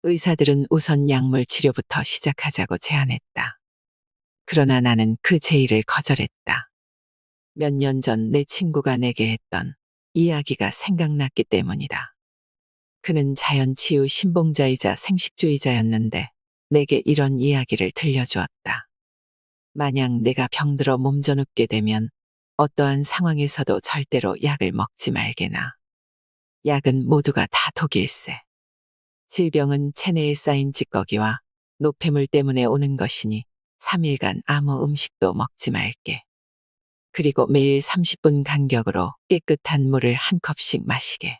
의사들은 우선 약물 치료부터 시작하자고 제안했다. 그러나 나는 그 제의를 거절했다. 몇 년 전 내 친구가 내게 했던 이야기가 생각났기 때문이다. 그는 자연치유 신봉자이자 생식주의자였는데 내게 이런 이야기를 들려주었다. 만약 내가 병들어 몸져눕게 되면 어떠한 상황에서도 절대로 약을 먹지 말게나. 약은 모두가 다 독일세. 질병은 체내에 쌓인 찌꺼기와 노폐물 때문에 오는 것이니 3일간 아무 음식도 먹지 말게. 그리고 매일 30분 간격으로 깨끗한 물을 한 컵씩 마시게.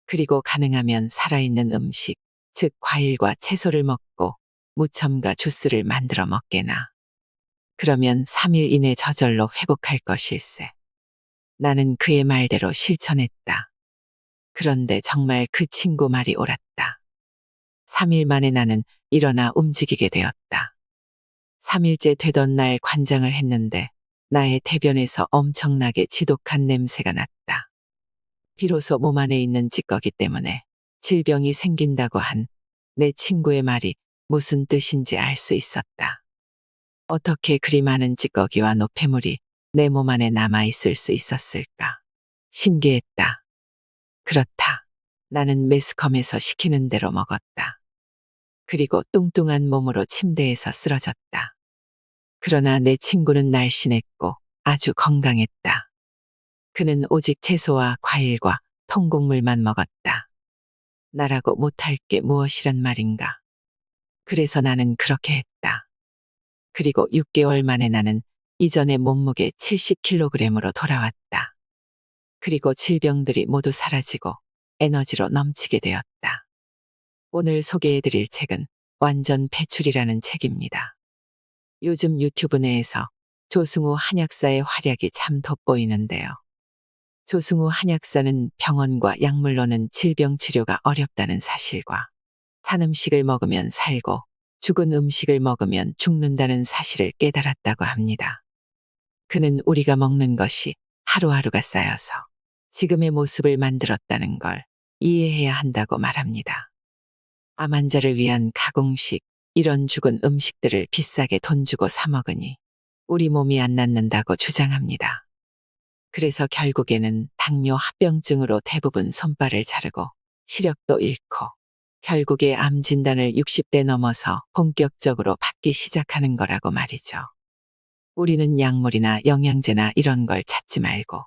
그리고 가능하면 살아있는 음식, 즉 과일과 채소를 먹고 무첨가 주스를 만들어 먹게나. 그러면 3일 이내 저절로 회복할 것일세. 나는 그의 말대로 실천했다. 그런데 정말 그 친구 말이 옳았다. 3일 만에 나는 일어나 움직이게 되었다. 3일째 되던 날 관장을 했는데 나의 대변에서 엄청나게 지독한 냄새가 났다. 비로소 몸 안에 있는 찌꺼기 때문에 질병이 생긴다고 한 내 친구의 말이 무슨 뜻인지 알 수 있었다. 어떻게 그리 많은 찌꺼기와 노폐물이 내 몸 안에 남아있을 수 있었을까? 신기했다. 그렇다. 나는 매스컴에서 시키는 대로 먹었다. 그리고 뚱뚱한 몸으로 침대에서 쓰러졌다. 그러나 내 친구는 날씬했고 아주 건강했다. 그는 오직 채소와 과일과 통곡물만 먹었다. 나라고 못할 게 무엇이란 말인가. 그래서 나는 그렇게 했다. 그리고 6개월 만에 나는 이전의 몸무게 70kg으로 돌아왔다. 그리고 질병들이 모두 사라지고 에너지로 넘치게 되었다. 오늘 소개해드릴 책은 완전 배출이라는 책입니다. 요즘 유튜브 내에서 조승우 한약사의 활약이 참 돋보이는데요. 조승우 한약사는 병원과 약물로는 질병 치료가 어렵다는 사실과 산 음식을 먹으면 살고 죽은 음식을 먹으면 죽는다는 사실을 깨달았다고 합니다. 그는 우리가 먹는 것이 하루하루가 쌓여서 지금의 모습을 만들었다는 걸 이해해야 한다고 말합니다. 암 환자를 위한 가공식, 이런 죽은 음식들을 비싸게 돈 주고 사 먹으니 우리 몸이 안 낫는다고 주장합니다. 그래서 결국에는 당뇨 합병증으로 대부분 손발을 자르고 시력도 잃고 결국에 암 진단을 60대 넘어서 본격적으로 받기 시작하는 거라고 말이죠. 우리는 약물이나 영양제나 이런 걸 찾지 말고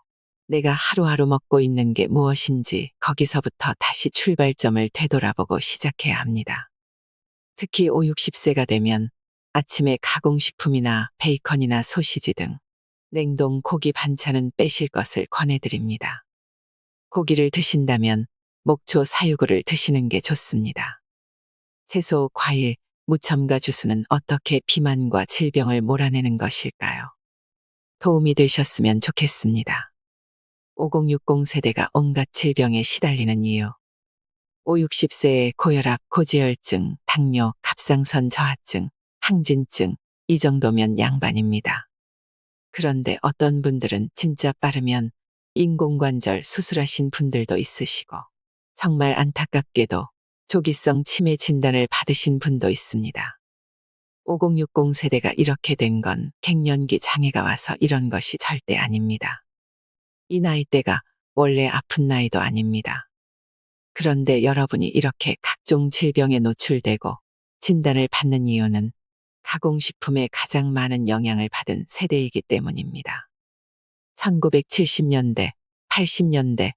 내가 하루하루 먹고 있는 게 무엇인지 거기서부터 다시 출발점을 되돌아보고 시작해야 합니다. 특히 5, 60세가 되면 아침에 가공식품이나 베이컨이나 소시지 등 냉동 고기 반찬은 빼실 것을 권해드립니다. 고기를 드신다면 목초 사유구를 드시는 게 좋습니다. 채소, 과일, 무첨가 주스는 어떻게 비만과 질병을 몰아내는 것일까요? 도움이 되셨으면 좋겠습니다. 5060 세대가 온갖 질병에 시달리는 이유. 5, 60세의 고혈압, 고지혈증, 당뇨, 갑상선 저하증, 항진증, 이 정도면 양반입니다. 그런데 어떤 분들은 진짜 빠르면 인공관절 수술하신 분들도 있으시고 정말 안타깝게도 조기성 치매 진단을 받으신 분도 있습니다. 5060 세대가 이렇게 된 건 갱년기 장애가 와서 이런 것이 절대 아닙니다. 이 나이대가 원래 아픈 나이도 아닙니다. 그런데 여러분이 이렇게 각종 질병에 노출되고 진단을 받는 이유는 가공식품에 가장 많은 영향을 받은 세대이기 때문입니다. 1970년대, 80년대,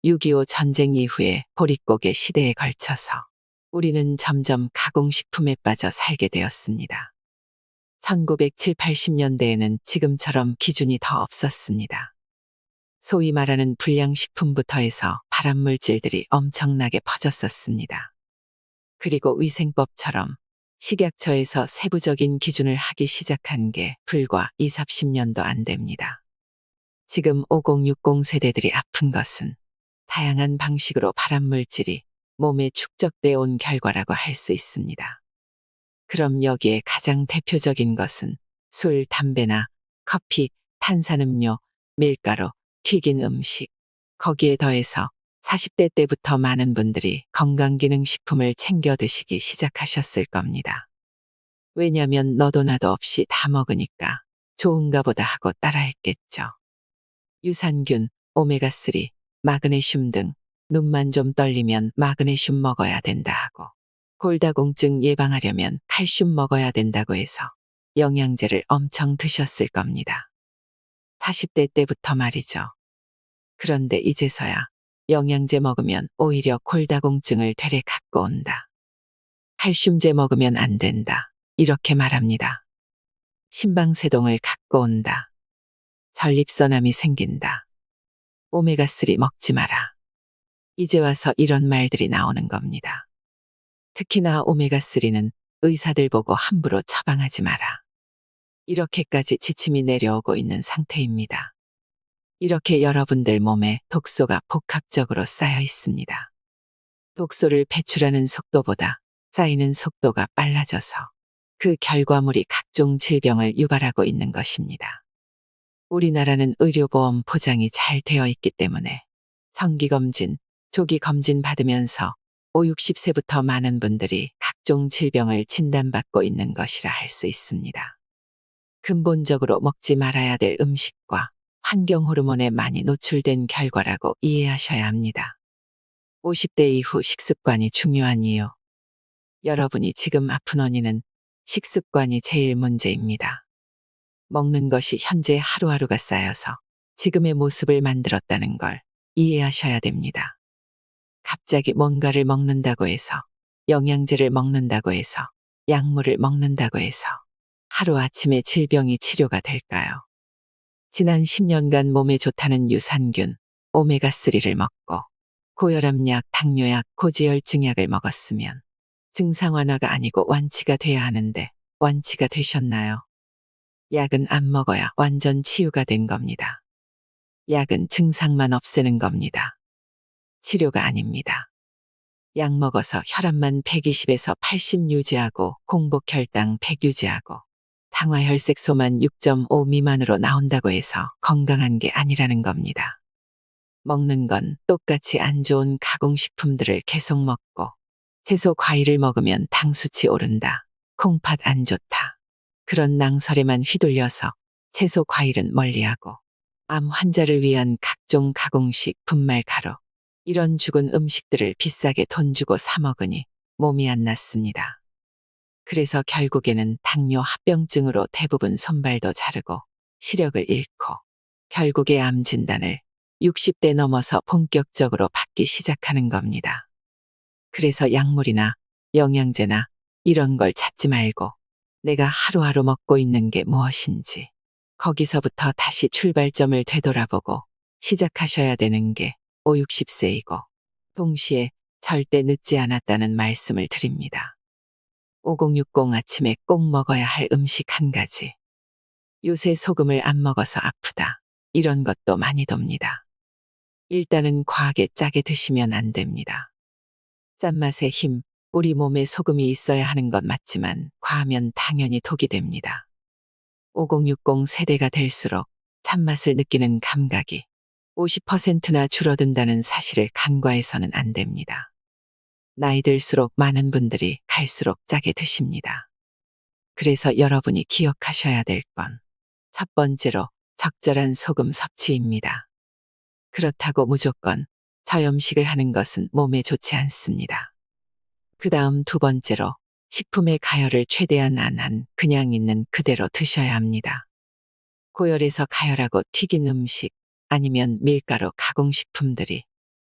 6.25 전쟁 이후에 보릿고개 시대에 걸쳐서 우리는 점점 가공식품에 빠져 살게 되었습니다. 1970, 80년대에는 지금처럼 기준이 더 없었습니다. 소위 말하는 불량식품부터 해서 발암물질들이 엄청나게 퍼졌었습니다. 그리고 위생법처럼 식약처에서 세부적인 기준을 하기 시작한 게 불과 20, 30년도 안 됩니다. 지금 5060 세대들이 아픈 것은 다양한 방식으로 발암물질이 몸에 축적되어 온 결과라고 할 수 있습니다. 그럼 여기에 가장 대표적인 것은 술, 담배나 커피, 탄산음료, 밀가루, 튀긴 음식, 거기에 더해서 40대 때부터 많은 분들이 건강기능식품을 챙겨 드시기 시작하셨을 겁니다. 왜냐면 너도 나도 없이 다 먹으니까 좋은가 보다 하고 따라했겠죠. 유산균, 오메가3, 마그네슘 등 눈만 좀 떨리면 마그네슘 먹어야 된다 하고 골다공증 예방하려면 칼슘 먹어야 된다고 해서 영양제를 엄청 드셨을 겁니다. 40대 때부터 말이죠. 그런데 이제서야 영양제 먹으면 오히려 골다공증을 되레 갖고 온다. 칼슘제 먹으면 안 된다. 이렇게 말합니다. 심방세동을 갖고 온다. 전립선암이 생긴다. 오메가3 먹지 마라. 이제 와서 이런 말들이 나오는 겁니다. 특히나 오메가3는 의사들 보고 함부로 처방하지 마라. 이렇게까지 지침이 내려오고 있는 상태입니다. 이렇게 여러분들 몸에 독소가 복합적으로 쌓여 있습니다. 독소를 배출하는 속도보다 쌓이는 속도가 빨라져서 그 결과물이 각종 질병을 유발하고 있는 것입니다. 우리나라는 의료보험 보장이 잘 되어 있기 때문에 정기검진, 조기검진 받으면서 5, 60세부터 많은 분들이 각종 질병을 진단받고 있는 것이라 할 수 있습니다. 근본적으로 먹지 말아야 될 음식과 환경 호르몬에 많이 노출된 결과라고 이해하셔야 합니다. 50대 이후 식습관이 중요한 이유. 여러분이 지금 아픈 원인은 식습관이 제일 문제입니다. 먹는 것이 현재 하루하루가 쌓여서 지금의 모습을 만들었다는 걸 이해하셔야 됩니다. 갑자기 뭔가를 먹는다고 해서, 영양제를 먹는다고 해서, 약물을 먹는다고 해서 하루아침에 질병이 치료가 될까요? 지난 10년간 몸에 좋다는 유산균, 오메가3를 먹고 고혈압약, 당뇨약, 고지혈증약을 먹었으면 증상 완화가 아니고 완치가 돼야 하는데 완치가 되셨나요? 약은 안 먹어야 완전 치유가 된 겁니다. 약은 증상만 없애는 겁니다. 치료가 아닙니다. 약 먹어서 혈압만 120에서 80 유지하고 공복 혈당 100 유지하고 당화혈색소만 6.5 미만으로 나온다고 해서 건강한 게 아니라는 겁니다. 먹는 건 똑같이 안 좋은 가공식품들을 계속 먹고 채소 과일을 먹으면 당 수치 오른다. 콩팥 안 좋다. 그런 낭설에만 휘둘려서 채소 과일은 멀리하고 암 환자를 위한 각종 가공식 분말 가루 이런 죽은 음식들을 비싸게 돈 주고 사 먹으니 몸이 안 낫습니다. 그래서 결국에는 당뇨 합병증으로 대부분 손발도 자르고 시력을 잃고 결국에 암 진단을 60대 넘어서 본격적으로 받기 시작하는 겁니다. 그래서 약물이나 영양제나 이런 걸 찾지 말고 내가 하루하루 먹고 있는 게 무엇인지 거기서부터 다시 출발점을 되돌아보고 시작하셔야 되는 게 5, 60세이고 동시에 절대 늦지 않았다는 말씀을 드립니다. 5060 아침에 꼭 먹어야 할 음식 한 가지. 요새 소금을 안 먹어서 아프다. 이런 것도 많이 돕니다. 일단은 과하게 짜게 드시면 안 됩니다. 짠맛의 힘, 우리 몸에 소금이 있어야 하는 건 맞지만 과하면 당연히 독이 됩니다. 5060 세대가 될수록 찬맛을 느끼는 감각이 50%나 줄어든다는 사실을 간과해서는 안 됩니다. 나이 들수록 많은 분들이 갈수록 짜게 드십니다. 그래서 여러분이 기억하셔야 될 건 첫 번째로 적절한 소금 섭취입니다. 그렇다고 무조건 저염식을 하는 것은 몸에 좋지 않습니다. 그 다음 두 번째로 식품의 가열을 최대한 안 한 그냥 있는 그대로 드셔야 합니다. 고열에서 가열하고 튀긴 음식 아니면 밀가루 가공식품들이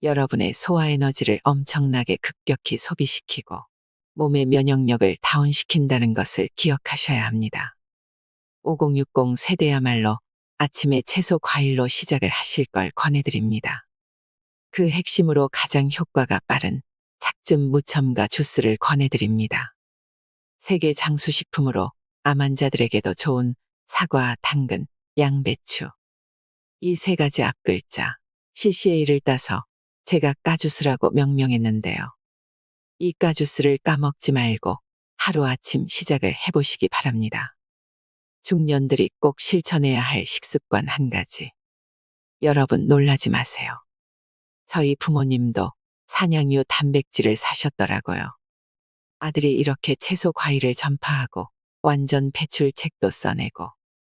여러분의 소화 에너지를 엄청나게 급격히 소비시키고 몸의 면역력을 다운시킨다는 것을 기억하셔야 합니다. 5060 세대야말로 아침에 채소 과일로 시작을 하실 걸 권해드립니다. 그 핵심으로 가장 효과가 빠른 착즙 무첨가 주스를 권해드립니다. 세계 장수식품으로 암 환자들에게도 좋은 사과, 당근, 양배추. 이 세 가지 앞글자 CCA를 따서 제가 까주스라고 명명했는데요. 이 까주스를 까먹지 말고 하루아침 시작을 해보시기 바랍니다. 중년들이 꼭 실천해야 할 식습관 한 가지. 여러분 놀라지 마세요. 저희 부모님도 산양유 단백질을 사셨더라고요. 아들이 이렇게 채소 과일을 전파하고 완전 배출 책도 써내고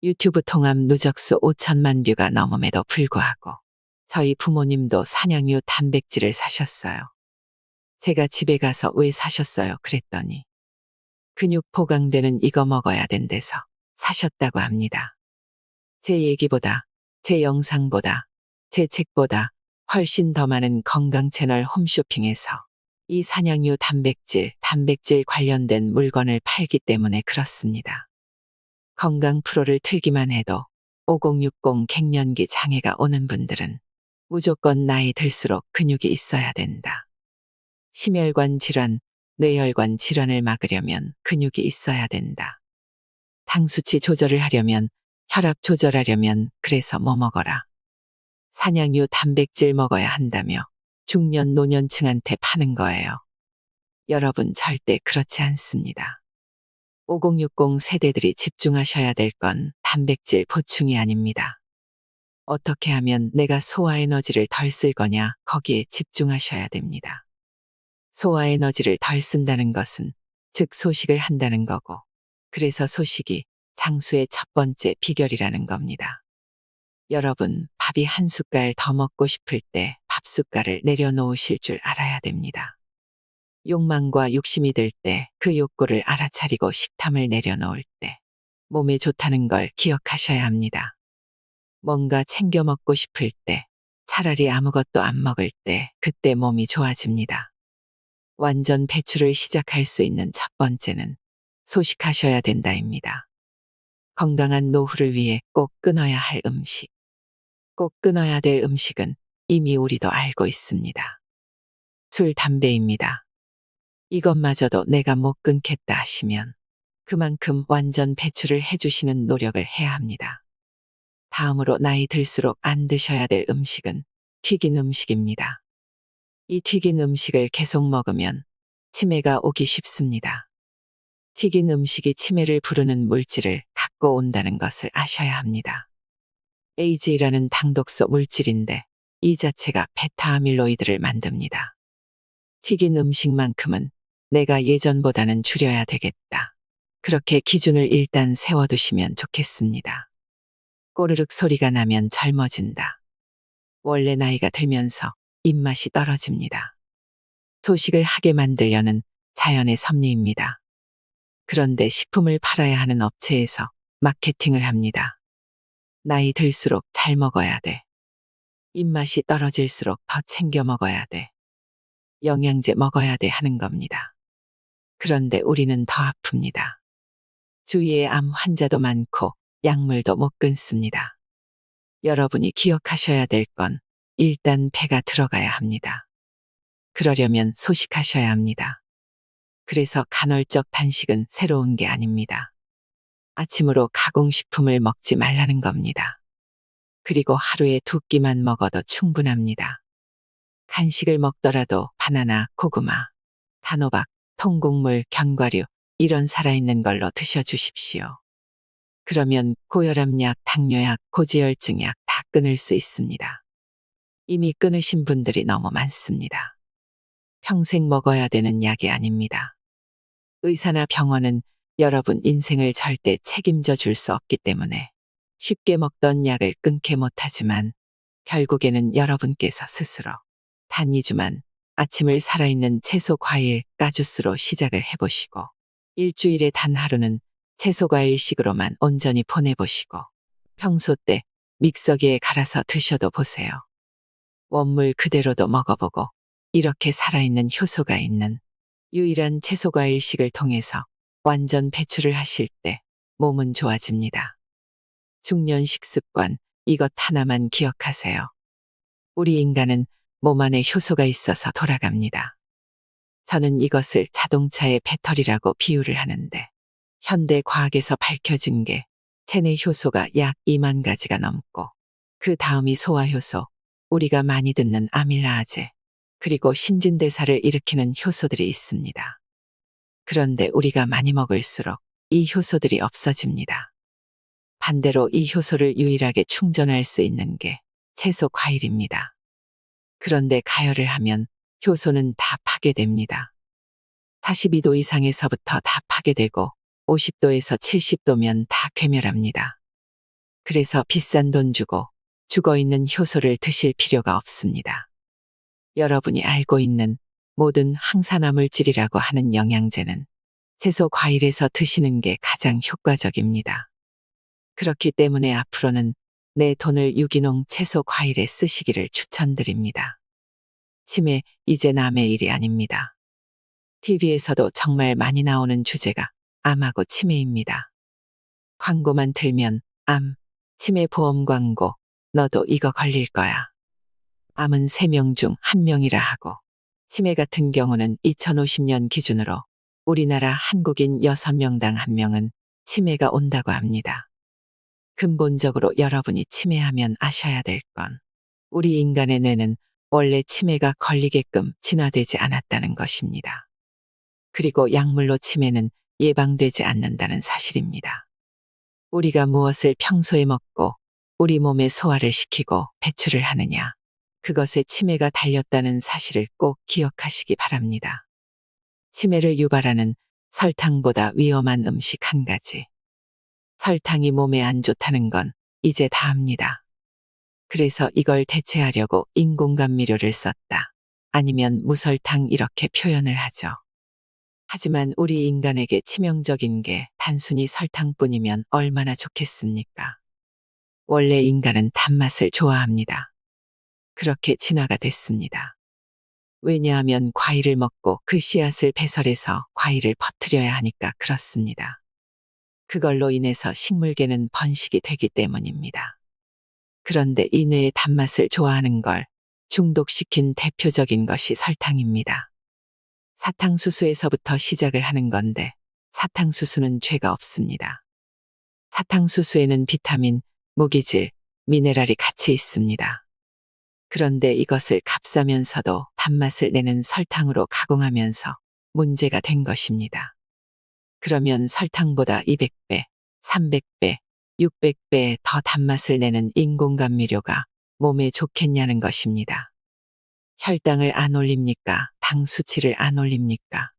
유튜브 통합 누적수 5천만 뷰가 넘음에도 불구하고 저희 부모님도 산양유 단백질을 사셨어요. 제가 집에 가서 왜 사셨어요? 그랬더니 근육 보강되는 이거 먹어야 된대서 사셨다고 합니다. 제 얘기보다, 제 영상보다, 제 책보다 훨씬 더 많은 건강 채널 홈쇼핑에서 이 산양유 단백질 관련된 물건을 팔기 때문에 그렇습니다. 건강 프로를 틀기만 해도 5060 갱년기 장애가 오는 분들은 무조건 나이 들수록 근육이 있어야 된다. 심혈관 질환, 뇌혈관 질환을 막으려면 근육이 있어야 된다. 당 수치 조절을 하려면, 혈압 조절하려면 그래서 뭐 먹어라. 산양유 단백질 먹어야 한다며 중년 노년층한테 파는 거예요. 여러분 절대 그렇지 않습니다. 5060 세대들이 집중하셔야 될 건 단백질 보충이 아닙니다. 어떻게 하면 내가 소화 에너지를 덜 쓸 거냐 거기에 집중하셔야 됩니다. 소화 에너지를 덜 쓴다는 것은 즉 소식을 한다는 거고 그래서 소식이 장수의 첫 번째 비결이라는 겁니다. 여러분 밥이 한 숟갈 더 먹고 싶을 때 밥 숟갈을 내려놓으실 줄 알아야 됩니다. 욕망과 욕심이 들 때 그 욕구를 알아차리고 식탐을 내려놓을 때 몸에 좋다는 걸 기억하셔야 합니다. 뭔가 챙겨 먹고 싶을 때 차라리 아무것도 안 먹을 때 그때 몸이 좋아집니다. 완전 배출을 시작할 수 있는 첫 번째는 소식하셔야 된다입니다. 건강한 노후를 위해 꼭 끊어야 할 음식. 꼭 끊어야 될 음식은 이미 우리도 알고 있습니다. 술, 담배입니다. 이것마저도 내가 못 끊겠다 하시면 그만큼 완전 배출을 해주시는 노력을 해야 합니다. 다음으로 나이 들수록 안 드셔야 될 음식은 튀긴 음식입니다. 이 튀긴 음식을 계속 먹으면 치매가 오기 쉽습니다. 튀긴 음식이 치매를 부르는 물질을 갖고 온다는 것을 아셔야 합니다. AG라는 당독소 물질인데 이 자체가 베타아밀로이드를 만듭니다. 튀긴 음식만큼은 내가 예전보다는 줄여야 되겠다. 그렇게 기준을 일단 세워두시면 좋겠습니다. 꼬르륵 소리가 나면 젊어진다. 원래 나이가 들면서 입맛이 떨어집니다. 소식을 하게 만들려는 자연의 섭리입니다. 그런데 식품을 팔아야 하는 업체에서 마케팅을 합니다. 나이 들수록 잘 먹어야 돼. 입맛이 떨어질수록 더 챙겨 먹어야 돼. 영양제 먹어야 돼 하는 겁니다. 그런데 우리는 더 아픕니다. 주위에 암 환자도 많고 약물도 못 끊습니다. 여러분이 기억하셔야 될 건 일단 배가 들어가야 합니다. 그러려면 소식하셔야 합니다. 그래서 간헐적 단식은 새로운 게 아닙니다. 아침으로 가공식품을 먹지 말라는 겁니다. 그리고 하루에 2끼만 먹어도 충분합니다. 간식을 먹더라도 바나나, 고구마, 단호박, 통곡물, 견과류 이런 살아있는 걸로 드셔주십시오. 그러면 고혈압약, 당뇨약, 고지혈증약 다 끊을 수 있습니다. 이미 끊으신 분들이 너무 많습니다. 평생 먹어야 되는 약이 아닙니다. 의사나 병원은 여러분 인생을 절대 책임져 줄 수 없기 때문에 쉽게 먹던 약을 끊게 못하지만 결국에는 여러분께서 스스로 단 2주만 아침을 살아있는 채소, 과일, 까주스로 시작을 해보시고 일주일에 단 하루는 채소, 과일식으로만 온전히 보내보시고 평소 때 믹서기에 갈아서 드셔도 보세요. 원물 그대로도 먹어보고 이렇게 살아있는 효소가 있는 유일한 채소, 과일식을 통해서 완전 배출을 하실 때 몸은 좋아집니다. 중년 식습관 이것 하나만 기억하세요. 우리 인간은 몸 안에 효소가 있어서 돌아갑니다. 저는 이것을 자동차의 배터리라고 비유를 하는데 현대 과학에서 밝혀진 게 체내 효소가 약 2만 가지가 넘고 그 다음이 소화효소, 우리가 많이 듣는 아밀라아제, 그리고 신진대사를 일으키는 효소들이 있습니다. 그런데 우리가 많이 먹을수록 이 효소들이 없어집니다. 반대로 이 효소를 유일하게 충전할 수 있는 게 채소, 과일입니다. 그런데 가열을 하면 효소는 다 파괴됩니다. 42도 이상에서부터 다 파괴되고 50도에서 70도면 다 괴멸합니다. 그래서 비싼 돈 주고 죽어있는 효소를 드실 필요가 없습니다. 여러분이 알고 있는 모든 항산화 물질이라고 하는 영양제는 채소 과일에서 드시는 게 가장 효과적입니다. 그렇기 때문에 앞으로는 내 돈을 유기농 채소 과일에 쓰시기를 추천드립니다. 치매, 이제 남의 일이 아닙니다. TV에서도 정말 많이 나오는 주제가 암하고 치매입니다. 광고만 틀면 암, 치매 보험 광고, 너도 이거 걸릴 거야. 암은 3명 중 1명이라 하고, 치매 같은 경우는 2050년 기준으로 우리나라 한국인 6명당 1명은 치매가 온다고 합니다. 근본적으로 여러분이 치매하면 아셔야 될 건 우리 인간의 뇌는 원래 치매가 걸리게끔 진화되지 않았다는 것입니다. 그리고 약물로 치매는 예방되지 않는다는 사실입니다. 우리가 무엇을 평소에 먹고 우리 몸에 소화를 시키고 배출을 하느냐, 그것에 치매가 달렸다는 사실을 꼭 기억하시기 바랍니다. 치매를 유발하는 설탕보다 위험한 음식 한 가지. 설탕이 몸에 안 좋다는 건 이제 다 압니다. 그래서 이걸 대체하려고 인공감미료를 썼다. 아니면 무설탕 이렇게 표현을 하죠. 하지만 우리 인간에게 치명적인 게 단순히 설탕뿐이면 얼마나 좋겠습니까? 원래 인간은 단맛을 좋아합니다. 그렇게 진화가 됐습니다. 왜냐하면 과일을 먹고 그 씨앗을 배설해서 과일을 퍼뜨려야 하니까 그렇습니다. 그걸로 인해서 식물계는 번식이 되기 때문입니다. 그런데 이 뇌의 단맛을 좋아하는 걸 중독시킨 대표적인 것이 설탕입니다. 사탕수수에서부터 시작을 하는 건데 사탕수수는 죄가 없습니다. 사탕수수에는 비타민, 무기질, 미네랄이 같이 있습니다. 그런데 이것을 값싸면서도 단맛을 내는 설탕으로 가공하면서 문제가 된 것입니다. 그러면 설탕보다 200배, 300배, 600배 더 단맛을 내는 인공감미료가 몸에 좋겠냐는 것입니다. 혈당을 안 올립니까? 당 수치를 안 올립니까?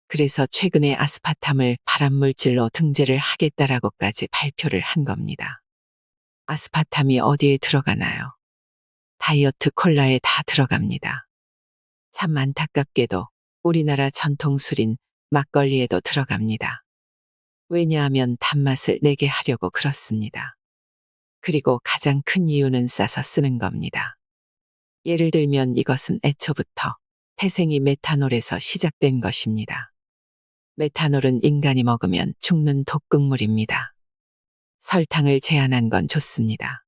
그래서 최근에 아스파탐을 발암물질로 등재를 하겠다라고까지 발표를 한 겁니다. 아스파탐이 어디에 들어가나요? 다이어트 콜라에 다 들어갑니다. 참 안타깝게도 우리나라 전통 술인 막걸리에도 들어갑니다. 왜냐하면 단맛을 내게 하려고 그렇습니다. 그리고 가장 큰 이유는 싸서 쓰는 겁니다. 예를 들면 이것은 애초부터 태생이 메탄올에서 시작된 것입니다. 메탄올은 인간이 먹으면 죽는 독극물입니다. 설탕을 제한한 건 좋습니다.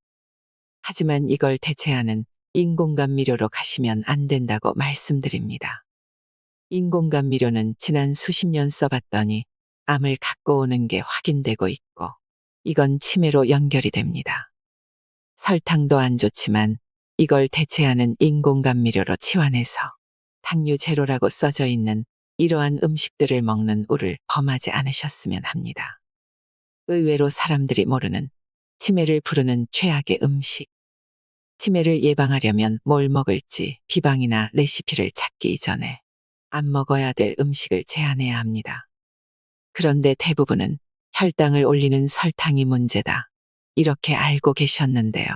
하지만 이걸 대체하는 인공감미료로 가시면 안 된다고 말씀드립니다. 인공감미료는 지난 수십 년 써봤더니 암을 갖고 오는 게 확인되고 있고, 이건 치매로 연결이 됩니다. 설탕도 안 좋지만 이걸 대체하는 인공감미료로 치환해서 당류 제로라고 써져 있는 이러한 음식들을 먹는 우를 범하지 않으셨으면 합니다. 의외로 사람들이 모르는 치매를 부르는 최악의 음식. 치매를 예방하려면 뭘 먹을지 비방이나 레시피를 찾기 이전에 안 먹어야 될 음식을 제한해야 합니다. 그런데 대부분은 혈당을 올리는 설탕이 문제다, 이렇게 알고 계셨는데요.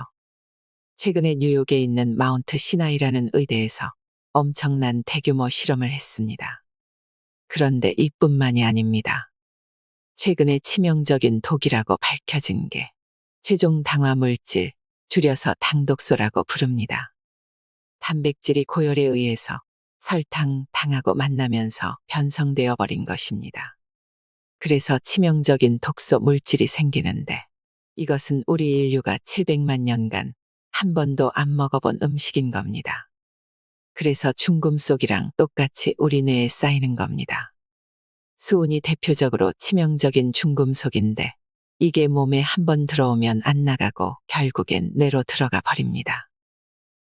최근에 뉴욕에 있는 마운트 시나이라는 의대에서 엄청난 대규모 실험을 했습니다. 그런데 이뿐만이 아닙니다. 최근에 치명적인 독이라고 밝혀진 게 최종 당화 물질, 줄여서 당독소라고 부릅니다. 단백질이 고열에 의해서 설탕, 당하고 만나면서 변성되어 버린 것입니다. 그래서 치명적인 독소 물질이 생기는데, 이것은 우리 인류가 700만 년간 한 번도 안 먹어본 음식인 겁니다. 그래서 중금속이랑 똑같이 우리 뇌에 쌓이는 겁니다. 수은이 대표적으로 치명적인 중금속인데, 이게 몸에 한 번 들어오면 안 나가고 결국엔 뇌로 들어가 버립니다.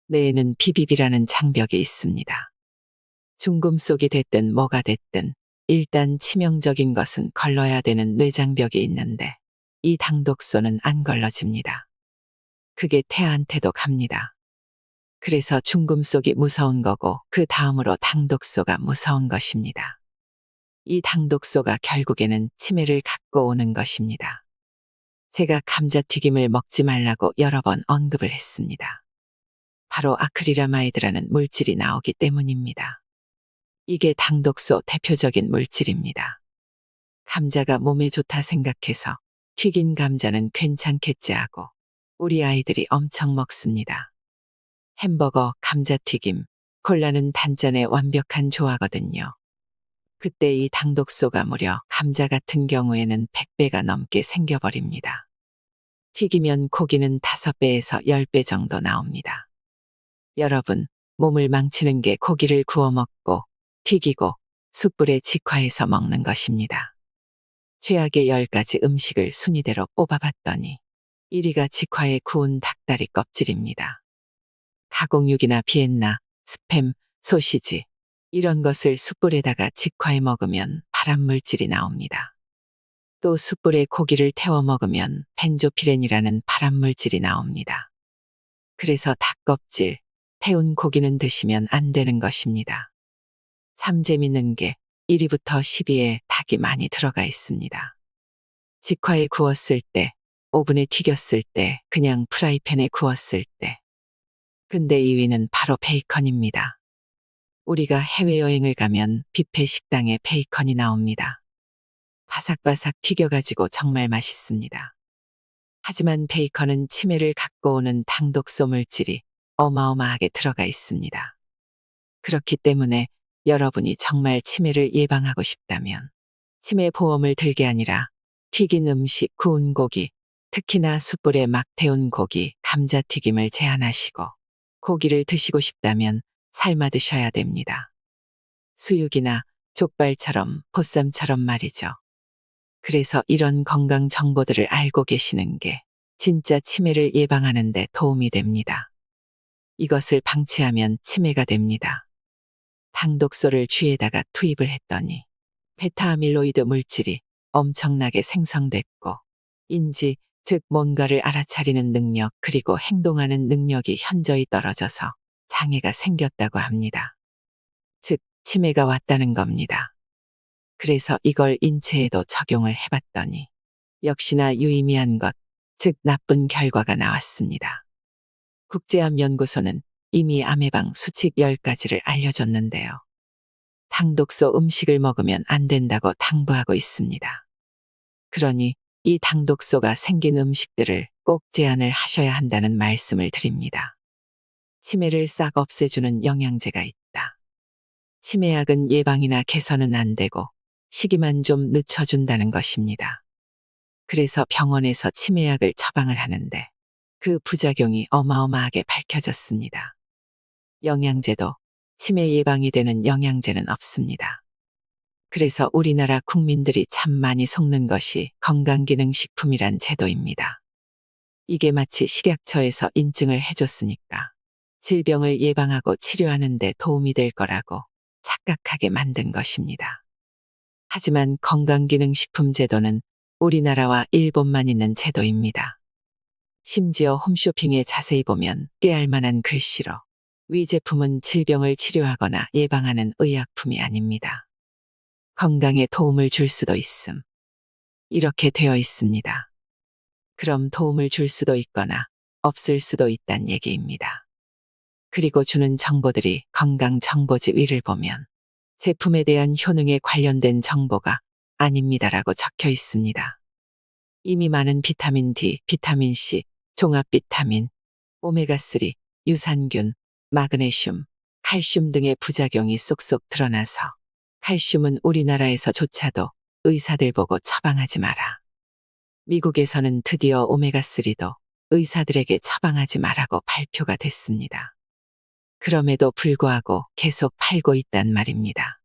뇌에는 BBB라는 장벽이 있습니다. 중금속이 됐든 뭐가 됐든 일단 치명적인 것은 걸러야 되는 뇌장벽이 있는데, 이 당독소는 안 걸러집니다. 그게 태아한테도 갑니다. 그래서 중금속이 무서운 거고 그 다음으로 당독소가 무서운 것입니다. 이 당독소가 결국에는 치매를 갖고 오는 것입니다. 제가 감자튀김을 먹지 말라고 여러 번 언급을 했습니다. 바로 아크릴아마이드라는 물질이 나오기 때문입니다. 이게 당독소 대표적인 물질입니다. 감자가 몸에 좋다 생각해서 튀긴 감자는 괜찮겠지 하고 우리 아이들이 엄청 먹습니다. 햄버거, 감자튀김, 콜라는 단짠의 완벽한 조화거든요. 그때 이 당독소가 무려 감자 같은 경우에는 100배가 넘게 생겨버립니다. 튀기면 고기는 5배에서 10배 정도 나옵니다. 여러분, 몸을 망치는 게 고기를 구워 먹고 튀기고 숯불에 직화해서 먹는 것입니다. 최악의 10가지 음식을 순위대로 뽑아봤더니 1위가 직화에 구운 닭다리 껍질입니다. 가공육이나 비엔나, 스팸, 소시지 이런 것을 숯불에다가 직화해 먹으면 발암물질이 나옵니다. 또 숯불에 고기를 태워 먹으면 벤조피렌이라는 발암물질이 나옵니다. 그래서 닭껍질, 태운 고기는 드시면 안 되는 것입니다. 참 재밌는 게 1위부터 10위에 닭이 많이 들어가 있습니다. 직화에 구웠을 때, 오븐에 튀겼을 때, 그냥 프라이팬에 구웠을 때. 근데 2위는 바로 베이컨입니다. 우리가 해외여행을 가면 뷔페 식당에 베이컨이 나옵니다. 바삭바삭 튀겨가지고 정말 맛있습니다. 하지만 베이컨은 치매를 갖고 오는 당독소 물질이 어마어마하게 들어가 있습니다. 그렇기 때문에 여러분이 정말 치매를 예방하고 싶다면 치매 보험을 들게 아니라 튀긴 음식, 구운 고기, 특히나 숯불에 막 태운 고기, 감자튀김을 제한하시고 고기를 드시고 싶다면 삶아 드셔야 됩니다. 수육이나 족발처럼 보쌈처럼 말이죠. 그래서 이런 건강 정보들을 알고 계시는 게 진짜 치매를 예방하는 데 도움이 됩니다. 이것을 방치하면 치매가 됩니다. 당독소를 쥐에다가 투입을 했더니 베타아밀로이드 물질이 엄청나게 생성됐고 인지, 즉 뭔가를 알아차리는 능력 그리고 행동하는 능력이 현저히 떨어져서 장애가 생겼다고 합니다. 즉 치매가 왔다는 겁니다. 그래서 이걸 인체에도 적용을 해봤더니 역시나 유의미한 것, 즉 나쁜 결과가 나왔습니다. 국제암연구소는 이미 암 예방 수칙 10가지를 알려줬는데요. 당독소 음식을 먹으면 안 된다고 당부하고 있습니다. 그러니 이 당독소가 생긴 음식들을 꼭 제한을 하셔야 한다는 말씀을 드립니다. 치매를 싹 없애주는 영양제가 있다. 치매약은 예방이나 개선은 안 되고 시기만 좀 늦춰준다는 것입니다. 그래서 병원에서 치매약을 처방을 하는데 그 부작용이 어마어마하게 밝혀졌습니다. 영양제도 치매 예방이 되는 영양제는 없습니다. 그래서 우리나라 국민들이 참 많이 속는 것이 건강기능식품이란 제도입니다. 이게 마치 식약처에서 인증을 해줬으니까 질병을 예방하고 치료하는 데 도움이 될 거라고 착각하게 만든 것입니다. 하지만 건강기능식품 제도는 우리나라와 일본만 있는 제도입니다. 심지어 홈쇼핑에 자세히 보면 깨알 만한 글씨로 위 제품은 질병을 치료하거나 예방하는 의약품이 아닙니다. 건강에 도움을 줄 수도 있음. 이렇게 되어 있습니다. 그럼 도움을 줄 수도 있거나 없을 수도 있단 얘기입니다. 그리고 주는 정보들이 건강정보지 위를 보면 제품에 대한 효능에 관련된 정보가 아닙니다라고 적혀 있습니다. 이미 많은 비타민 D, 비타민 C, 종합 비타민, 오메가3, 유산균, 마그네슘, 칼슘 등의 부작용이 쏙쏙 드러나서 칼슘은 우리나라에서조차도 의사들 보고 처방하지 마라. 미국에서는 드디어 오메가3도 의사들에게 처방하지 마라고 발표가 됐습니다. 그럼에도 불구하고 계속 팔고 있단 말입니다.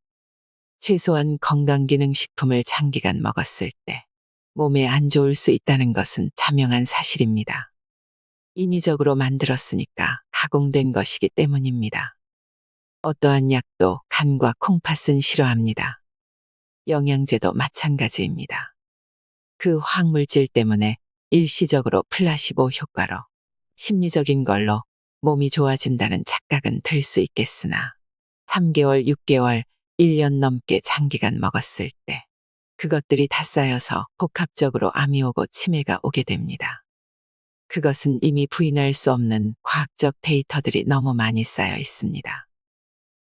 최소한 건강기능식품을 장기간 먹었을 때 몸에 안 좋을 수 있다는 것은 자명한 사실입니다. 인위적으로 만들었으니까 가공된 것이기 때문입니다. 어떠한 약도 간과 콩팥은 싫어합니다. 영양제도 마찬가지입니다. 그 화학물질 때문에 일시적으로 플라시보 효과로 심리적인 걸로 몸이 좋아진다는 착각은 들 수 있겠으나 3개월, 6개월, 1년 넘게 장기간 먹었을 때 그것들이 다 쌓여서 복합적으로 암이 오고 치매가 오게 됩니다. 그것은 이미 부인할 수 없는 과학적 데이터들이 너무 많이 쌓여 있습니다.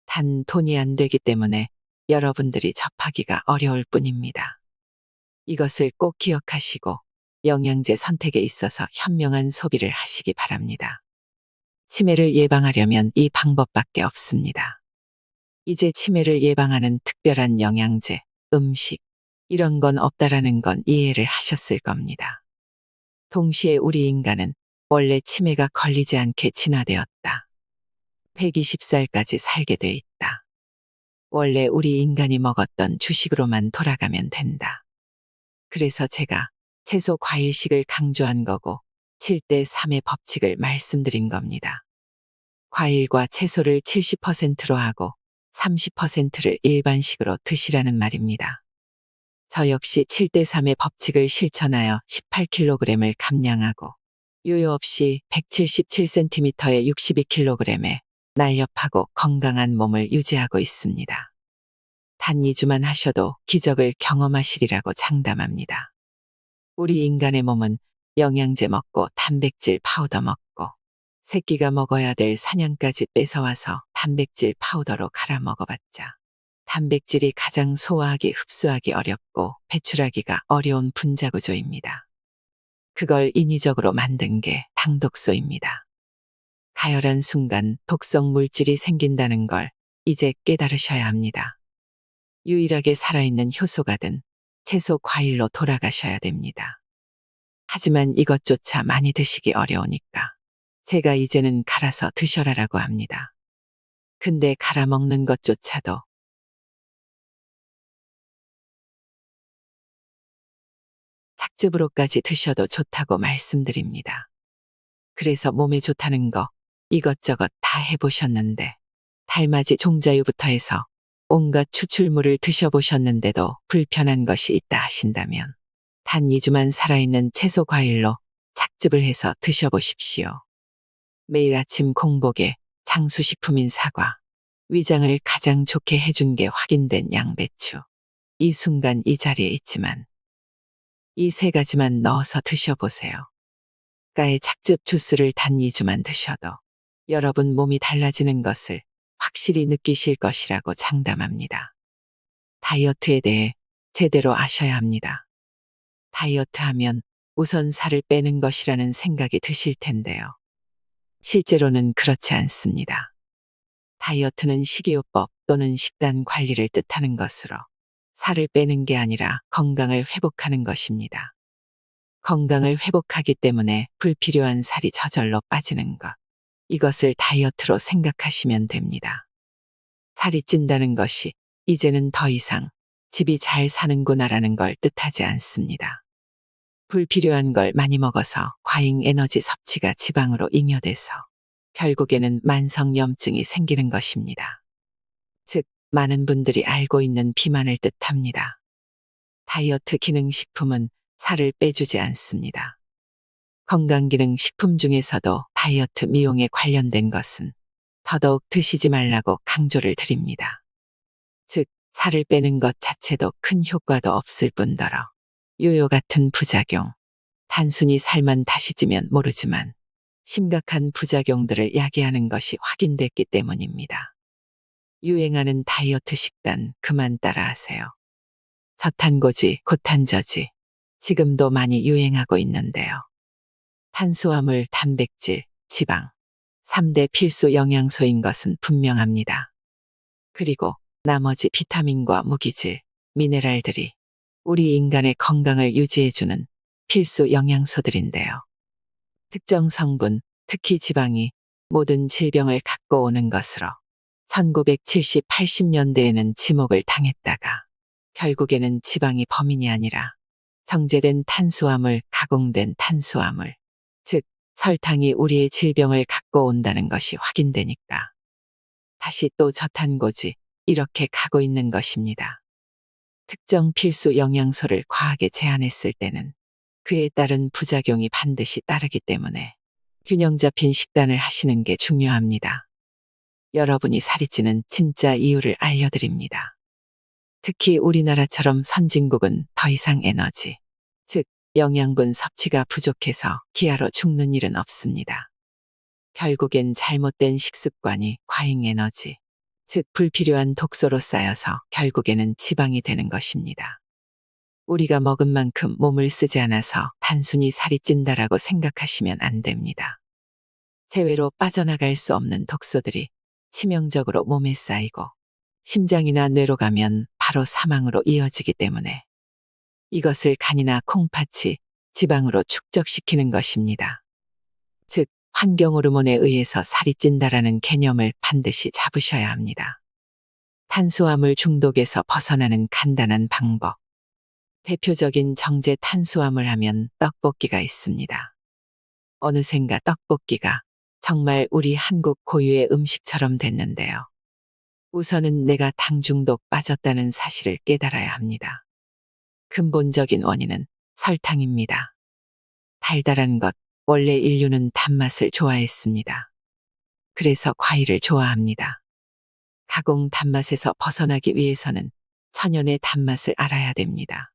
단 돈이 안 되기 때문에 여러분들이 접하기가 어려울 뿐입니다. 이것을 꼭 기억하시고 영양제 선택에 있어서 현명한 소비를 하시기 바랍니다. 치매를 예방하려면 이 방법밖에 없습니다. 이제 치매를 예방하는 특별한 영양제, 음식, 이런 건 없다라는 건 이해를 하셨을 겁니다. 동시에 우리 인간은 원래 치매가 걸리지 않게 진화되었다. 120살까지 살게 돼 있다. 원래 우리 인간이 먹었던 주식으로만 돌아가면 된다. 그래서 제가 채소 과일식을 강조한 거고 7대 3의 법칙을 말씀드린 겁니다. 과일과 채소를 70%로 하고 30%를 일반식으로 드시라는 말입니다. 저 역시 7대 3의 법칙을 실천하여 18kg을 감량하고 요요 없이 177cm에 62kg에 날렵하고 건강한 몸을 유지하고 있습니다. 단 2주만 하셔도 기적을 경험하시리라고 장담합니다. 우리 인간의 몸은 영양제 먹고 단백질 파우더 먹고 새끼가 먹어야 될 사냥까지 뺏어와서 단백질 파우더로 갈아 먹어봤자 단백질이 가장 소화하기 흡수하기 어렵고 배출하기가 어려운 분자구조입니다. 그걸 인위적으로 만든 게 당독소입니다. 가열한 순간 독성 물질이 생긴다는 걸 이제 깨달으셔야 합니다. 유일하게 살아있는 효소가 된 채소 과일로 돌아가셔야 됩니다. 하지만 이것조차 많이 드시기 어려우니까 제가 이제는 갈아서 드셔라라고 합니다. 근데 갈아 먹는 것조차도 삭즙으로까지 드셔도 좋다고 말씀드립니다. 그래서 몸에 좋다는 거 이것저것 다 해보셨는데 달맞이 종자유부터 해서 온갖 추출물을 드셔보셨는데도 불편한 것이 있다 하신다면 단 2주만 살아있는 채소 과일로 삭즙을 해서 드셔보십시오. 매일 아침 공복에 장수식품인 사과, 위장을 가장 좋게 해준 게 확인된 양배추. 이 순간 이 자리에 있지만 이 3가지만 넣어서 드셔보세요. 가의 삭즙 주스를 단 2주만 드셔도 여러분 몸이 달라지는 것을 확실히 느끼실 것이라고 장담합니다. 다이어트에 대해 제대로 아셔야 합니다. 다이어트 하면 우선 살을 빼는 것이라는 생각이 드실 텐데요. 실제로는 그렇지 않습니다. 다이어트는 식이요법 또는 식단 관리를 뜻하는 것으로 살을 빼는 게 아니라 건강을 회복하는 것입니다. 건강을 회복하기 때문에 불필요한 살이 저절로 빠지는 것. 이것을 다이어트로 생각하시면 됩니다. 살이 찐다는 것이 이제는 더 이상 집이 잘 사는구나라는 걸 뜻하지 않습니다. 불필요한 걸 많이 먹어서 과잉 에너지 섭취가 지방으로 잉여돼서 결국에는 만성염증이 생기는 것입니다. 즉, 많은 분들이 알고 있는 비만을 뜻합니다. 다이어트 기능식품은 살을 빼주지 않습니다. 건강기능식품 중에서도 다이어트 미용에 관련된 것은 더더욱 드시지 말라고 강조를 드립니다. 즉, 살을 빼는 것 자체도 큰 효과도 없을 뿐더러 요요 같은 부작용, 단순히 살만 다시 찌면 모르지만 심각한 부작용들을 야기하는 것이 확인됐기 때문입니다. 유행하는 다이어트 식단 그만 따라하세요. 저탄고지, 고탄저지, 지금도 많이 유행하고 있는데요. 탄수화물, 단백질, 지방, 3대 필수 영양소인 것은 분명합니다. 그리고 나머지 비타민과 무기질, 미네랄들이 우리 인간의 건강을 유지해주는 필수 영양소들인데요. 특정 성분, 특히 지방이 모든 질병을 갖고 오는 것으로 1970, 80년대에는 지목을 당했다가 결국에는 지방이 범인이 아니라 정제된 탄수화물, 가공된 탄수화물, 즉 설탕이 우리의 질병을 갖고 온다는 것이 확인되니까 다시 또 저탄고지 이렇게 가고 있는 것입니다. 특정 필수 영양소를 과하게 제한했을 때는 그에 따른 부작용이 반드시 따르기 때문에 균형 잡힌 식단을 하시는 게 중요합니다. 여러분이 살이 찌는 진짜 이유를 알려드립니다. 특히 우리나라처럼 선진국은 더 이상 에너지, 즉 영양분 섭취가 부족해서 기아로 죽는 일은 없습니다. 결국엔 잘못된 식습관이 과잉 에너지, 즉 불필요한 독소로 쌓여서 결국에는 지방이 되는 것입니다. 우리가 먹은 만큼 몸을 쓰지 않아서 단순히 살이 찐다라고 생각하시면 안 됩니다. 재외로 빠져나갈 수 없는 독소들이 치명적으로 몸에 쌓이고 심장이나 뇌로 가면 바로 사망으로 이어지기 때문에 이것을 간이나 콩팥이 지방으로 축적시키는 것입니다. 즉, 환경 호르몬에 의해서 살이 찐다라는 개념을 반드시 잡으셔야 합니다. 탄수화물 중독에서 벗어나는 간단한 방법. 대표적인 정제 탄수화물 하면 떡볶이가 있습니다. 어느샌가 떡볶이가 정말 우리 한국 고유의 음식처럼 됐는데요. 우선은 내가 당 중독 빠졌다는 사실을 깨달아야 합니다. 근본적인 원인은 설탕입니다. 달달한 것, 원래 인류는 단맛을 좋아했습니다. 그래서 과일을 좋아합니다. 가공 단맛에서 벗어나기 위해서는 천연의 단맛을 알아야 됩니다.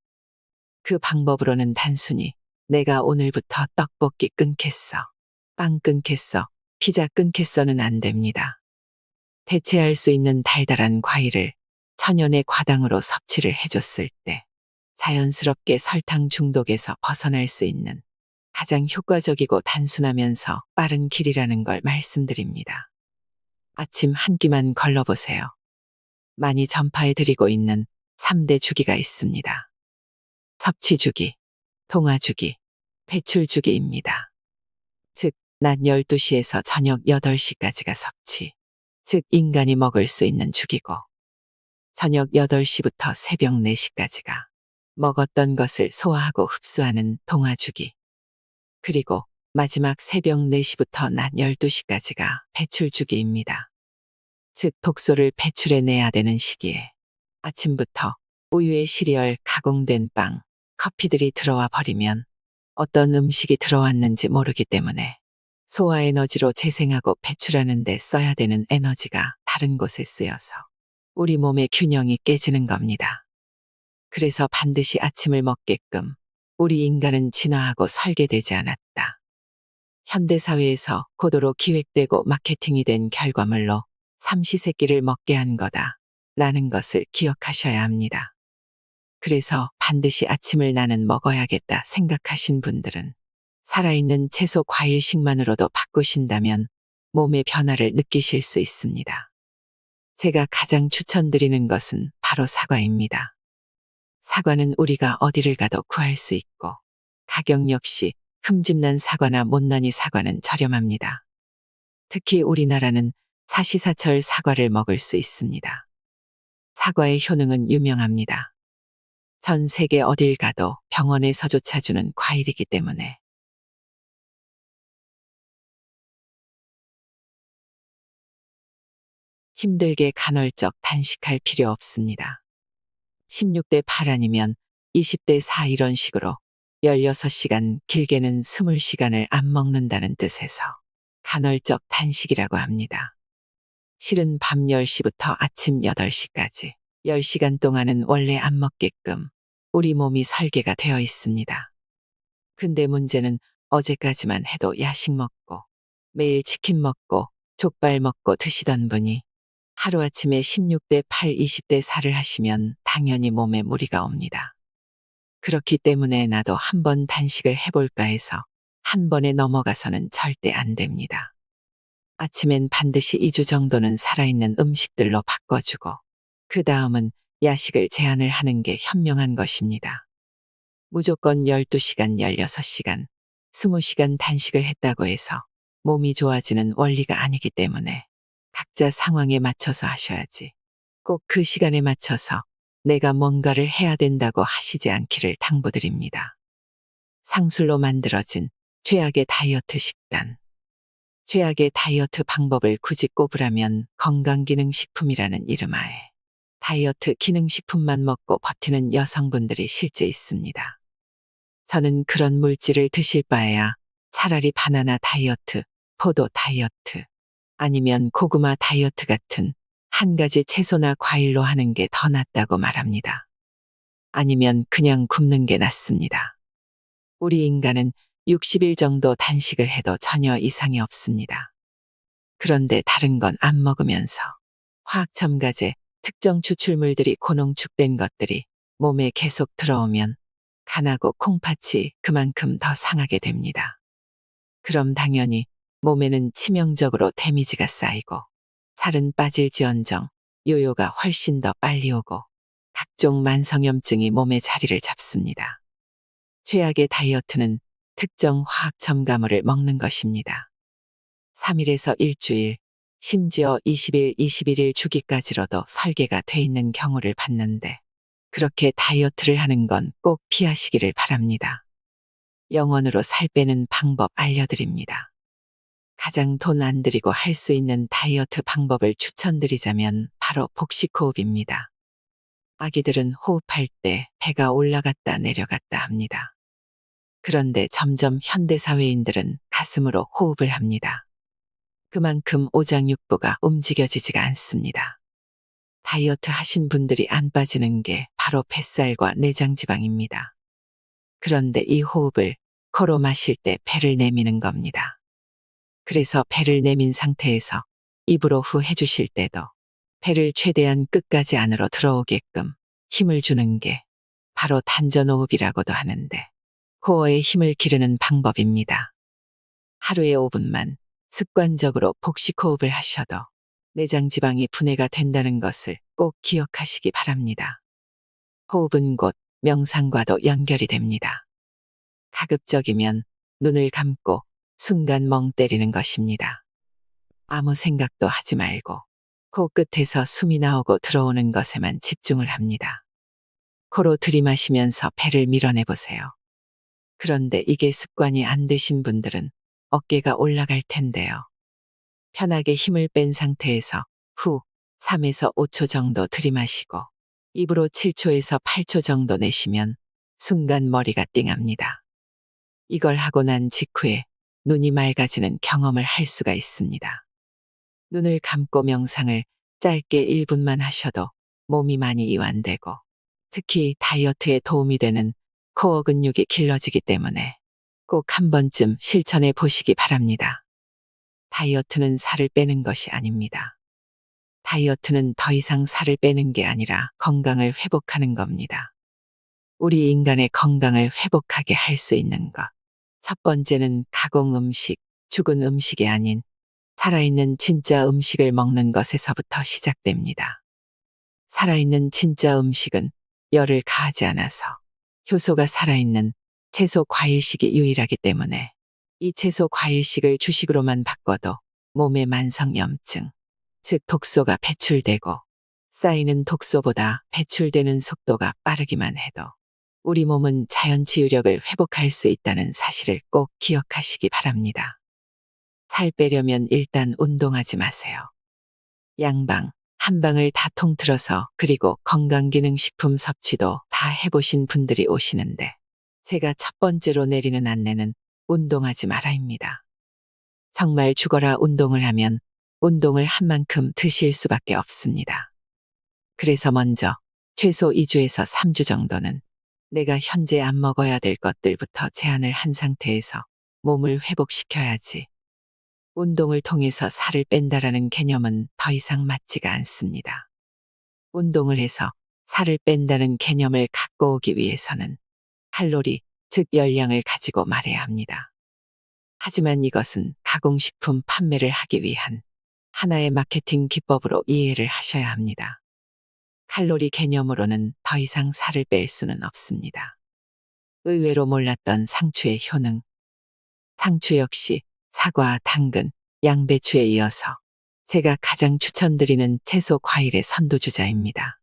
그 방법으로는 단순히 내가 오늘부터 떡볶이 끊겠어, 빵 끊겠어, 피자 끊겠어는 안 됩니다. 대체할 수 있는 달달한 과일을 천연의 과당으로 섭취를 해줬을 때 자연스럽게 설탕 중독에서 벗어날 수 있는 가장 효과적이고 단순하면서 빠른 길이라는 걸 말씀드립니다. 아침 한 끼만 걸러보세요. 많이 전파해드리고 있는 3대 주기가 있습니다. 섭취주기, 동화주기, 배출주기입니다. 즉, 낮 12시에서 저녁 8시까지가 섭취, 즉 인간이 먹을 수 있는 주기고, 저녁 8시부터 새벽 4시까지가 먹었던 것을 소화하고 흡수하는 동화주기, 그리고 마지막 새벽 4시부터 낮 12시까지가 배출주기입니다. 즉 독소를 배출해내야 되는 시기에 아침부터 우유에 시리얼, 가공된 빵, 커피들이 들어와 버리면 어떤 음식이 들어왔는지 모르기 때문에 소화 에너지로 재생하고 배출하는 데 써야 되는 에너지가 다른 곳에 쓰여서 우리 몸의 균형이 깨지는 겁니다. 그래서 반드시 아침을 먹게끔 우리 인간은 진화하고 설계되지 않았다. 현대사회에서 고도로 기획되고 마케팅이 된 결과물로 삼시세끼를 먹게 한 거다 라는 것을 기억하셔야 합니다. 그래서 반드시 아침을 나는 먹어야겠다 생각하신 분들은 살아있는 채소 과일식만으로도 바꾸신다면 몸의 변화를 느끼실 수 있습니다. 제가 가장 추천드리는 것은 바로 사과입니다. 사과는 우리가 어디를 가도 구할 수 있고 가격 역시 흠집난 사과나 못난이 사과는 저렴합니다. 특히 우리나라는 사시사철 사과를 먹을 수 있습니다. 사과의 효능은 유명합니다. 전 세계 어딜 가도 병원에서조차 주는 과일이기 때문에 힘들게 간헐적 단식할 필요 없습니다. 16대 8 아니면 20대 4 이런 식으로 16시간, 길게는 20시간을 안 먹는다는 뜻에서 간헐적 단식이라고 합니다. 실은 밤 10시부터 아침 8시까지 10시간 동안은 원래 안 먹게끔 우리 몸이 설계가 되어 있습니다. 근데 문제는 어제까지만 해도 야식 먹고 매일 치킨 먹고 족발 먹고 드시던 분이 하루아침에 16대 8, 20대 4를 하시면 당연히 몸에 무리가 옵니다. 그렇기 때문에 나도 한번 단식을 해볼까 해서 한 번에 넘어가서는 절대 안 됩니다. 아침엔 반드시 2주 정도는 살아있는 음식들로 바꿔주고 그 다음은 야식을 제한을 하는 게 현명한 것입니다. 무조건 12시간, 16시간, 20시간 단식을 했다고 해서 몸이 좋아지는 원리가 아니기 때문에 각자 상황에 맞춰서 하셔야지. 꼭 그 시간에 맞춰서 내가 뭔가를 해야 된다고 하시지 않기를 당부드립니다. 상술로 만들어진 최악의 다이어트 식단. 최악의 다이어트 방법을 굳이 꼽으라면 건강기능식품이라는 이름하에 다이어트 기능식품만 먹고 버티는 여성분들이 실제 있습니다. 저는 그런 물질을 드실 바에야 차라리 바나나 다이어트, 포도 다이어트, 아니면 고구마 다이어트 같은 한 가지 채소나 과일로 하는 게 더 낫다고 말합니다. 아니면 그냥 굶는 게 낫습니다. 우리 인간은 60일 정도 단식을 해도 전혀 이상이 없습니다. 그런데 다른 건 안 먹으면서 화학 첨가제, 특정 추출물들이 고농축된 것들이 몸에 계속 들어오면 간하고 콩팥이 그만큼 더 상하게 됩니다. 그럼 당연히 몸에는 치명적으로 데미지가 쌓이고 살은 빠질지언정 요요가 훨씬 더 빨리 오고 각종 만성염증이 몸에 자리를 잡습니다. 최악의 다이어트는 특정 화학 첨가물을 먹는 것입니다. 3일에서 일주일, 심지어 20일, 21일 주기까지로도 설계가 돼 있는 경우를 봤는데 그렇게 다이어트를 하는 건 꼭 피하시기를 바랍니다. 영원으로 살 빼는 방법 알려드립니다. 가장 돈 안 들이고 할 수 있는 다이어트 방법을 추천드리자면 바로 복식호흡입니다. 아기들은 호흡할 때 배가 올라갔다 내려갔다 합니다. 그런데 점점 현대사회인들은 가슴으로 호흡을 합니다. 그만큼 오장육부가 움직여지지가 않습니다. 다이어트 하신 분들이 안 빠지는 게 바로 뱃살과 내장지방입니다. 그런데 이 호흡을 코로 마실 때 배를 내미는 겁니다. 그래서 배를 내민 상태에서 입으로 후 해주실 때도 배를 최대한 끝까지 안으로 들어오게끔 힘을 주는 게 바로 단전호흡이라고도 하는데 코어에 힘을 기르는 방법입니다. 하루에 5분만 습관적으로 복식호흡을 하셔도 내장지방이 분해가 된다는 것을 꼭 기억하시기 바랍니다. 호흡은 곧 명상과도 연결이 됩니다. 가급적이면 눈을 감고 순간 멍 때리는 것입니다. 아무 생각도 하지 말고 코끝에서 숨이 나오고 들어오는 것에만 집중을 합니다. 코로 들이마시면서 배를 밀어내보세요. 그런데 이게 습관이 안 되신 분들은 어깨가 올라갈 텐데요. 편하게 힘을 뺀 상태에서 후 3에서 5초 정도 들이마시고 입으로 7초에서 8초 정도 내쉬면 순간 머리가 띵합니다. 이걸 하고 난 직후에 눈이 맑아지는 경험을 할 수가 있습니다. 눈을 감고 명상을 짧게 1분만 하셔도 몸이 많이 이완되고 특히 다이어트에 도움이 되는 코어 근육이 길러지기 때문에 꼭 한 번쯤 실천해 보시기 바랍니다. 다이어트는 살을 빼는 것이 아닙니다. 다이어트는 더 이상 살을 빼는 게 아니라 건강을 회복하는 겁니다. 우리 인간의 건강을 회복하게 할 수 있는 것. 첫 번째는 가공 음식, 죽은 음식이 아닌 살아있는 진짜 음식을 먹는 것에서부터 시작됩니다. 살아있는 진짜 음식은 열을 가하지 않아서 효소가 살아있는 채소 과일식이 유일하기 때문에 이 채소 과일식을 주식으로만 바꿔도 몸의 만성염증, 즉 독소가 배출되고 쌓이는 독소보다 배출되는 속도가 빠르기만 해도 우리 몸은 자연 치유력을 회복할 수 있다는 사실을 꼭 기억하시기 바랍니다. 살 빼려면 일단 운동하지 마세요. 양방, 한방을 다 통틀어서 그리고 건강기능식품 섭취도 다 해보신 분들이 오시는데 제가 첫 번째로 내리는 안내는 운동하지 마라입니다. 정말 죽어라 운동을 하면 운동을 한 만큼 드실 수밖에 없습니다. 그래서 먼저 최소 2주에서 3주 정도는 내가 현재 안 먹어야 될 것들부터 제한을 한 상태에서 몸을 회복시켜야지. 운동을 통해서 살을 뺀다라는 개념은 더 이상 맞지가 않습니다. 운동을 해서 살을 뺀다는 개념을 갖고 오기 위해서는 칼로리, 즉 열량을 가지고 말해야 합니다. 하지만 이것은 가공식품 판매를 하기 위한 하나의 마케팅 기법으로 이해를 하셔야 합니다. 칼로리 개념으로는 더 이상 살을 뺄 수는 없습니다. 의외로 몰랐던 상추의 효능. 상추 역시 사과, 당근, 양배추에 이어서 제가 가장 추천드리는 채소 과일의 선두주자입니다.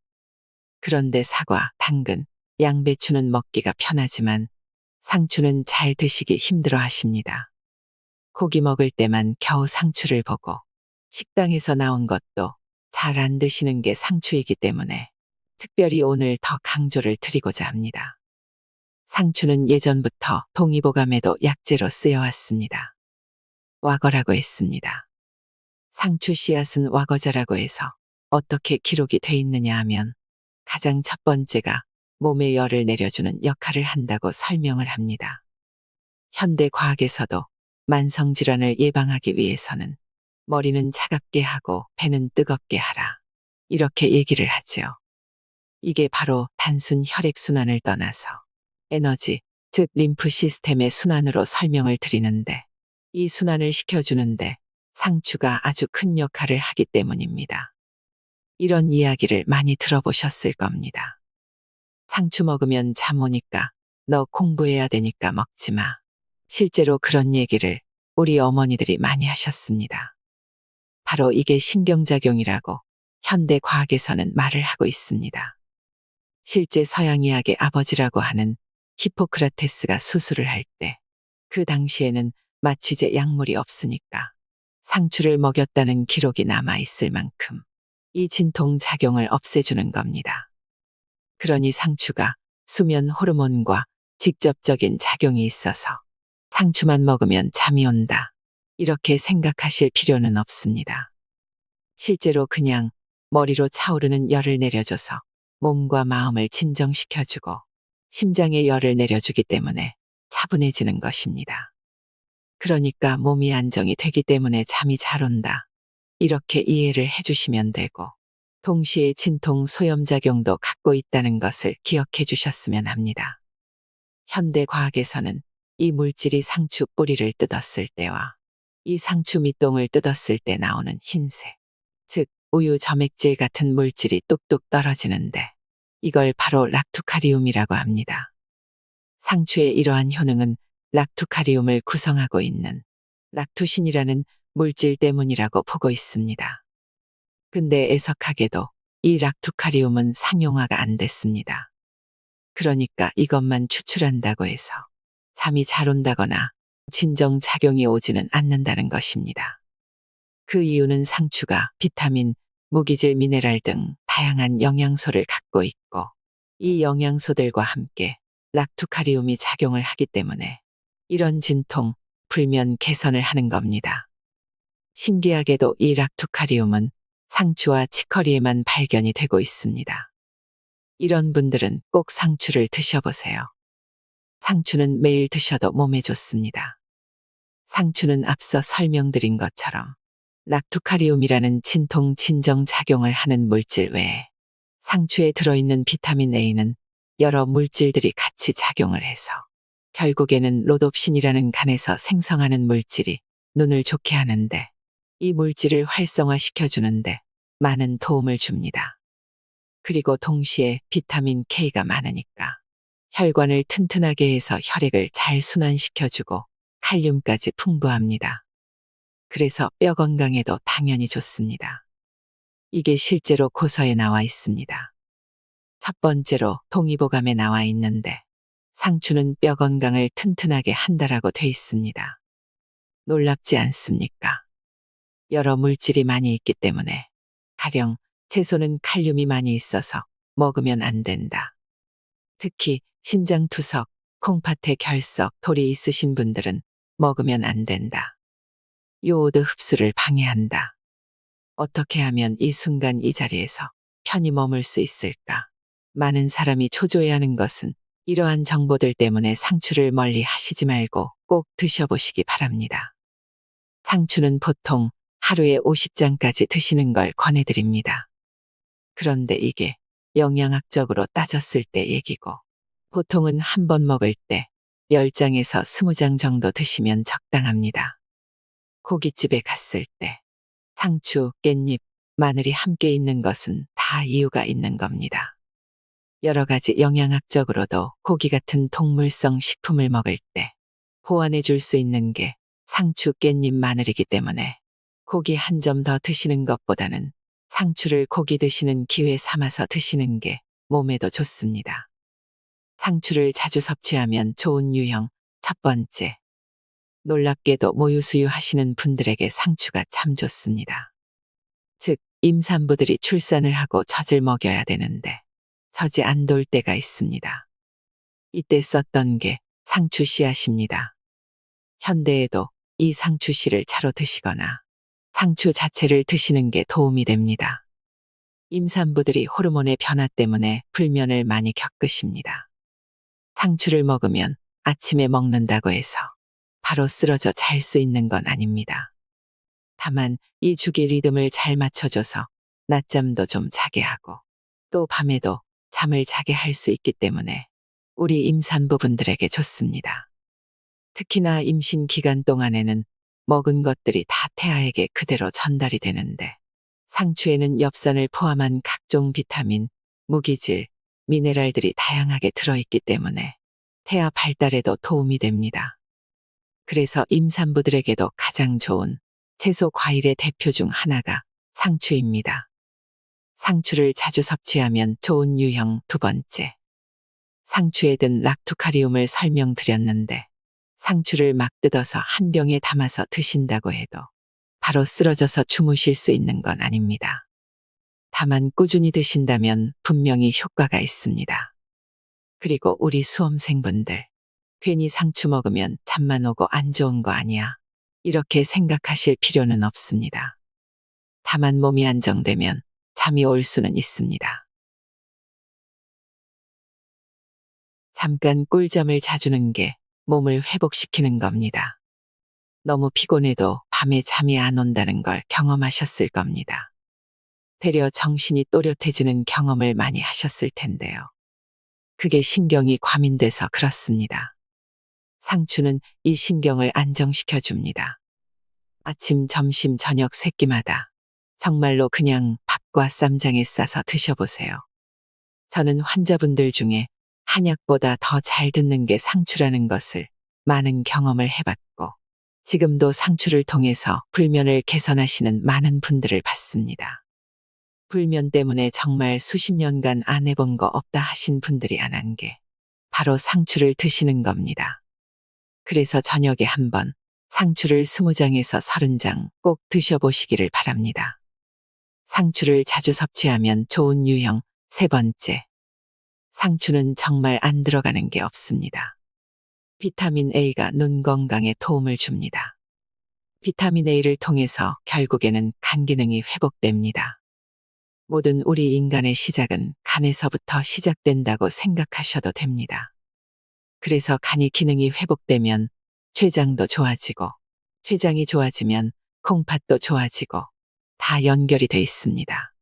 그런데 사과, 당근, 양배추는 먹기가 편하지만 상추는 잘 드시기 힘들어 하십니다. 고기 먹을 때만 겨우 상추를 보고 식당에서 나온 것도 잘 안 드시는 게 상추이기 때문에 특별히 오늘 더 강조를 드리고자 합니다. 상추는 예전부터 동의보감에도 약재로 쓰여왔습니다. 와거라고 했습니다. 상추 씨앗은 와거자라고 해서 어떻게 기록이 돼 있느냐 하면 가장 첫 번째가 몸에 열을 내려주는 역할을 한다고 설명을 합니다. 현대 과학에서도 만성질환을 예방하기 위해서는 머리는 차갑게 하고 배는 뜨겁게 하라. 이렇게 얘기를 하지요. 이게 바로 단순 혈액순환을 떠나서 에너지, 즉 림프 시스템의 순환으로 설명을 드리는데 이 순환을 시켜주는데 상추가 아주 큰 역할을 하기 때문입니다. 이런 이야기를 많이 들어보셨을 겁니다. 상추 먹으면 잠 오니까 너 공부해야 되니까 먹지 마. 실제로 그런 얘기를 우리 어머니들이 많이 하셨습니다. 바로 이게 신경작용이라고 현대 과학에서는 말을 하고 있습니다. 실제 서양의학의 아버지라고 하는 히포크라테스가 수술을 할 때 그 당시에는 마취제 약물이 없으니까 상추를 먹였다는 기록이 남아 있을 만큼 이 진통 작용을 없애주는 겁니다. 그러니 상추가 수면 호르몬과 직접적인 작용이 있어서 상추만 먹으면 잠이 온다. 이렇게 생각하실 필요는 없습니다. 실제로 그냥 머리로 차오르는 열을 내려줘서 몸과 마음을 진정시켜주고 심장에 열을 내려주기 때문에 차분해지는 것입니다. 그러니까 몸이 안정이 되기 때문에 잠이 잘 온다. 이렇게 이해를 해주시면 되고 동시에 진통 소염작용도 갖고 있다는 것을 기억해 주셨으면 합니다. 현대 과학에서는 이 물질이 상추 뿌리를 뜯었을 때와 이 상추 밑동을 뜯었을 때 나오는 흰색, 즉 우유 점액질 같은 물질이 뚝뚝 떨어지는데 이걸 바로 락투카리움이라고 합니다. 상추의 이러한 효능은 락투카리움을 구성하고 있는 락투신이라는 물질 때문이라고 보고 있습니다. 근데 애석하게도 이 락투카리움은 상용화가 안 됐습니다. 그러니까 이것만 추출한다고 해서 잠이 잘 온다거나 진정작용이 오지는 않는다는 것입니다. 그 이유는 상추가 비타민, 무기질 미네랄 등 다양한 영양소를 갖고 있고 이 영양소들과 함께 락투카리움이 작용을 하기 때문에 이런 진통, 불면 개선을 하는 겁니다. 신기하게도 이 락투카리움은 상추와 치커리에만 발견이 되고 있습니다. 이런 분들은 꼭 상추를 드셔보세요. 상추는 매일 드셔도 몸에 좋습니다. 상추는 앞서 설명드린 것처럼 락투카리움이라는 진통 진정 작용을 하는 물질 외에 상추에 들어있는 비타민 A는 여러 물질들이 같이 작용을 해서 결국에는 로놉신이라는 간에서 생성하는 물질이 눈을 좋게 하는데 이 물질을 활성화시켜주는데 많은 도움을 줍니다. 그리고 동시에 비타민 K가 많으니까 혈관을 튼튼하게 해서 혈액을 잘 순환시켜주고 칼륨까지 풍부합니다. 그래서 뼈 건강에도 당연히 좋습니다. 이게 실제로 고서에 나와 있습니다. 첫 번째로 동의보감에 나와 있는데 상추는 뼈 건강을 튼튼하게 한다라고 돼 있습니다. 놀랍지 않습니까? 여러 물질이 많이 있기 때문에 가령 채소는 칼륨이 많이 있어서 먹으면 안 된다. 특히 신장투석, 콩팥에 결석, 돌이 있으신 분들은 먹으면 안 된다. 요오드 흡수를 방해한다. 어떻게 하면 이 순간 이 자리에서 편히 머물 수 있을까? 많은 사람이 초조해하는 것은 이러한 정보들 때문에 상추를 멀리 하시지 말고 꼭 드셔보시기 바랍니다. 상추는 보통 하루에 50장까지 드시는 걸 권해드립니다. 그런데 이게 영양학적으로 따졌을 때 얘기고 보통은 한 번 먹을 때 10장에서 20장 정도 드시면 적당합니다. 고깃집에 갔을 때 상추, 깻잎, 마늘이 함께 있는 것은 다 이유가 있는 겁니다. 여러 가지 영양학적으로도 고기 같은 동물성 식품을 먹을 때 보완해 줄 수 있는 게 상추, 깻잎, 마늘이기 때문에 고기 한 점 더 드시는 것보다는 상추를 고기 드시는 기회 삼아서 드시는 게 몸에도 좋습니다. 상추를 자주 섭취하면 좋은 유형, 첫 번째. 놀랍게도 모유수유 하시는 분들에게 상추가 참 좋습니다. 즉, 임산부들이 출산을 하고 젖을 먹여야 되는데 젖이 안 돌 때가 있습니다. 이때 썼던 게 상추 씨앗입니다. 현대에도 이 상추 씨를 차로 드시거나 상추 자체를 드시는 게 도움이 됩니다. 임산부들이 호르몬의 변화 때문에 불면을 많이 겪으십니다. 상추를 먹으면 아침에 먹는다고 해서 바로 쓰러져 잘 수 있는 건 아닙니다. 다만 이 주기 리듬을 잘 맞춰줘서 낮잠도 좀 자게 하고 또 밤에도 잠을 자게 할 수 있기 때문에 우리 임산부분들에게 좋습니다. 특히나 임신 기간 동안에는 먹은 것들이 다 태아에게 그대로 전달이 되는데 상추에는 엽산을 포함한 각종 비타민, 무기질, 미네랄들이 다양하게 들어있기 때문에 태아 발달에도 도움이 됩니다. 그래서 임산부들에게도 가장 좋은 채소 과일의 대표 중 하나가 상추입니다. 상추를 자주 섭취하면 좋은 유형 두 번째. 상추에 든 락투카리움을 설명드렸는데 상추를 막 뜯어서 한 병에 담아서 드신다고 해도 바로 쓰러져서 주무실 수 있는 건 아닙니다. 다만 꾸준히 드신다면 분명히 효과가 있습니다. 그리고 우리 수험생분들, 괜히 상추 먹으면 잠만 오고 안 좋은 거 아니야. 이렇게 생각하실 필요는 없습니다. 다만 몸이 안정되면 잠이 올 수는 있습니다. 잠깐 꿀잠을 자주는 게 몸을 회복시키는 겁니다. 너무 피곤해도 밤에 잠이 안 온다는 걸 경험하셨을 겁니다. 되려 정신이 또렷해지는 경험을 많이 하셨을 텐데요. 그게 신경이 과민돼서 그렇습니다. 상추는 이 신경을 안정시켜 줍니다. 아침, 점심, 저녁 세 끼마다 정말로 그냥 밥과 쌈장에 싸서 드셔보세요. 저는 환자분들 중에 한약보다 더 잘 듣는 게 상추라는 것을 많은 경험을 해봤고 지금도 상추를 통해서 불면을 개선하시는 많은 분들을 봤습니다. 불면 때문에 정말 수십 년간 안 해본 거 없다 하신 분들이 안 한 게 바로 상추를 드시는 겁니다. 그래서 저녁에 한번 상추를 20장에서 30장 꼭 드셔보시기를 바랍니다. 상추를 자주 섭취하면 좋은 유형 세 번째. 상추는 정말 안 들어가는 게 없습니다. 비타민 A가 눈 건강에 도움을 줍니다. 비타민 A를 통해서 결국에는 간 기능이 회복됩니다. 모든 우리 인간의 시작은 간에서부터 시작된다고 생각하셔도 됩니다. 그래서 간이 기능이 회복되면 췌장도 좋아지고, 췌장이 좋아지면 콩팥도 좋아지고, 다 연결이 돼 있습니다.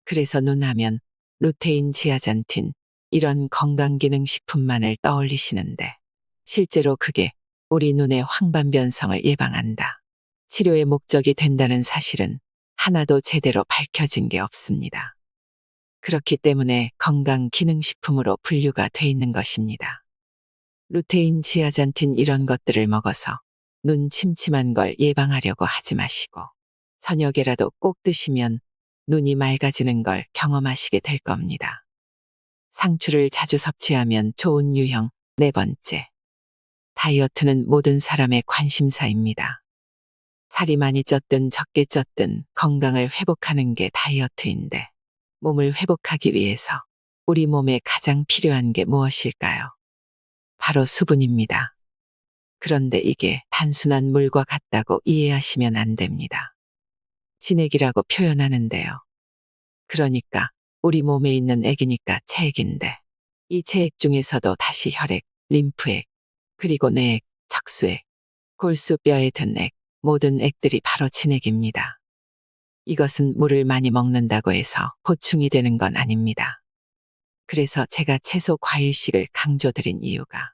그래서 눈 하면 루테인, 지아잔틴, 이런 건강기능식품만을 떠올리시는데, 실제로 그게 우리 눈의 황반변성을 예방한다. 치료의 목적이 된다는 사실은 하나도 제대로 밝혀진 게 없습니다. 그렇기 때문에 건강기능식품으로 분류가 돼 있는 것입니다. 루테인, 지아잔틴 이런 것들을 먹어서 눈 침침한 걸 예방하려고 하지 마시고 저녁에라도 꼭 드시면 눈이 맑아지는 걸 경험하시게 될 겁니다. 상추를 자주 섭취하면 좋은 유형 네 번째. 다이어트는 모든 사람의 관심사입니다. 살이 많이 쪘든 적게 쪘든 건강을 회복하는 게 다이어트인데 몸을 회복하기 위해서 우리 몸에 가장 필요한 게 무엇일까요? 바로 수분입니다. 그런데 이게 단순한 물과 같다고 이해하시면 안 됩니다. 진액이라고 표현하는데요. 그러니까 우리 몸에 있는 액이니까 체액인데 이 체액 중에서도 다시 혈액, 림프액, 그리고 뇌액, 척수액, 골수, 뼈에 든 액, 모든 액들이 바로 진액입니다. 이것은 물을 많이 먹는다고 해서 보충이 되는 건 아닙니다. 그래서 제가 채소 과일식을 강조드린 이유가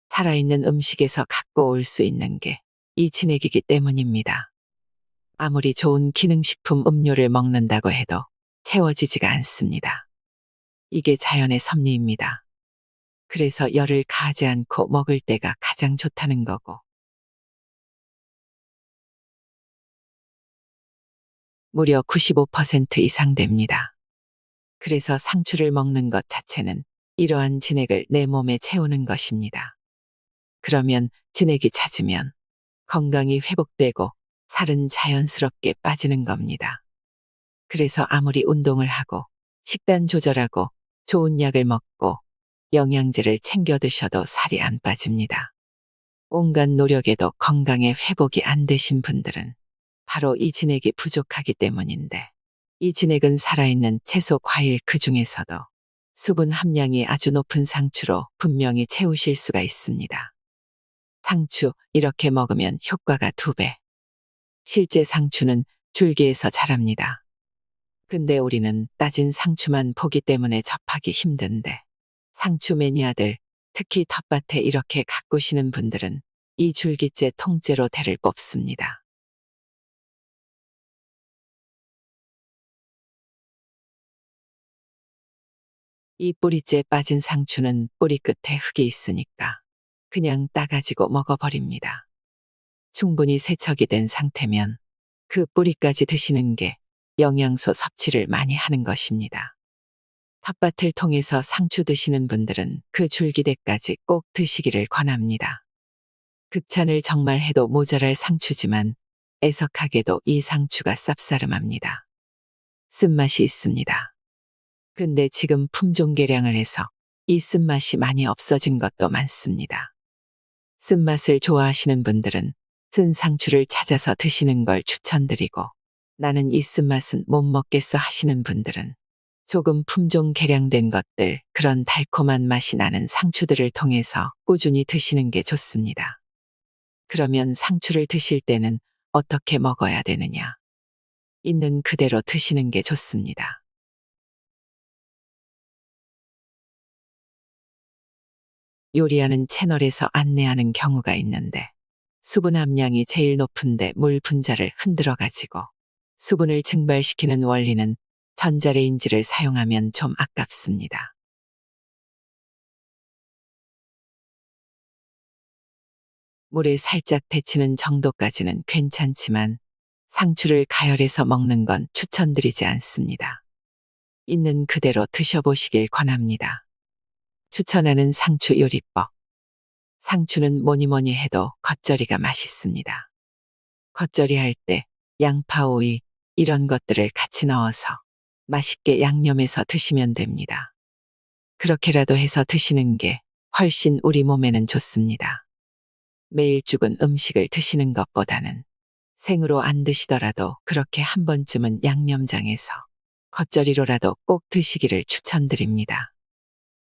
살아있는 음식에서 갖고 올 수 있는 게 이 진액이기 때문입니다. 아무리 좋은 기능식품 음료를 먹는다고 해도 채워지지가 않습니다. 이게 자연의 섭리입니다. 그래서 열을 가하지 않고 먹을 때가 가장 좋다는 거고. 무려 95% 이상 됩니다. 그래서 상추를 먹는 것 자체는 이러한 진액을 내 몸에 채우는 것입니다. 그러면 진액이 잦으면 건강이 회복되고 살은 자연스럽게 빠지는 겁니다. 그래서 아무리 운동을 하고 식단 조절하고 좋은 약을 먹고 영양제를 챙겨 드셔도 살이 안 빠집니다. 온갖 노력에도 건강에 회복이 안 되신 분들은 바로 이 진액이 부족하기 때문인데, 이 진액은 살아있는 채소, 과일 그 중에서도 수분 함량이 아주 높은 상추로 분명히 채우실 수가 있습니다. 상추 이렇게 먹으면 효과가 2배. 실제 상추는 줄기에서 자랍니다. 근데 우리는 따진 상추만 보기 때문에 접하기 힘든데, 상추 매니아들, 특히 텃밭에 이렇게 가꾸시는 분들은 이 줄기째 통째로 대를 뽑습니다. 이 뿌리째 빠진 상추는 뿌리 끝에 흙이 있으니까 그냥 따가지고 먹어버립니다. 충분히 세척이 된 상태면 그 뿌리까지 드시는 게 영양소 섭취를 많이 하는 것입니다. 텃밭을 통해서 상추 드시는 분들은 그 줄기대까지 꼭 드시기를 권합니다. 극찬을 정말 해도 모자랄 상추지만 애석하게도 이 상추가 쌉싸름합니다. 쓴맛이 있습니다. 근데 지금 품종 개량을 해서 이 쓴맛이 많이 없어진 것도 많습니다. 쓴맛을 좋아하시는 분들은 쓴 상추를 찾아서 드시는 걸 추천드리고, 나는 이 쓴맛은 못 먹겠어 하시는 분들은 조금 품종 개량된 것들, 그런 달콤한 맛이 나는 상추들을 통해서 꾸준히 드시는 게 좋습니다. 그러면 상추를 드실 때는 어떻게 먹어야 되느냐? 있는 그대로 드시는 게 좋습니다. 요리하는 채널에서 안내하는 경우가 있는데, 수분 함량이 제일 높은데 물 분자를 흔들어 가지고 수분을 증발시키는 원리는 전자레인지를 사용하면 좀 아깝습니다. 물에 살짝 데치는 정도까지는 괜찮지만 상추를 가열해서 먹는 건 추천드리지 않습니다. 있는 그대로 드셔보시길 권합니다. 추천하는 상추 요리법. 상추는 뭐니 해도 겉절이가 맛있습니다. 겉절이 할 때 양파, 오이 이런 것들을 같이 넣어서 맛있게 양념해서 드시면 됩니다. 그렇게라도 해서 드시는 게 훨씬 우리 몸에는 좋습니다. 매일 죽은 음식을 드시는 것보다는 생으로 안 드시더라도 그렇게 한 번쯤은 양념장에서 겉절이로라도 꼭 드시기를 추천드립니다.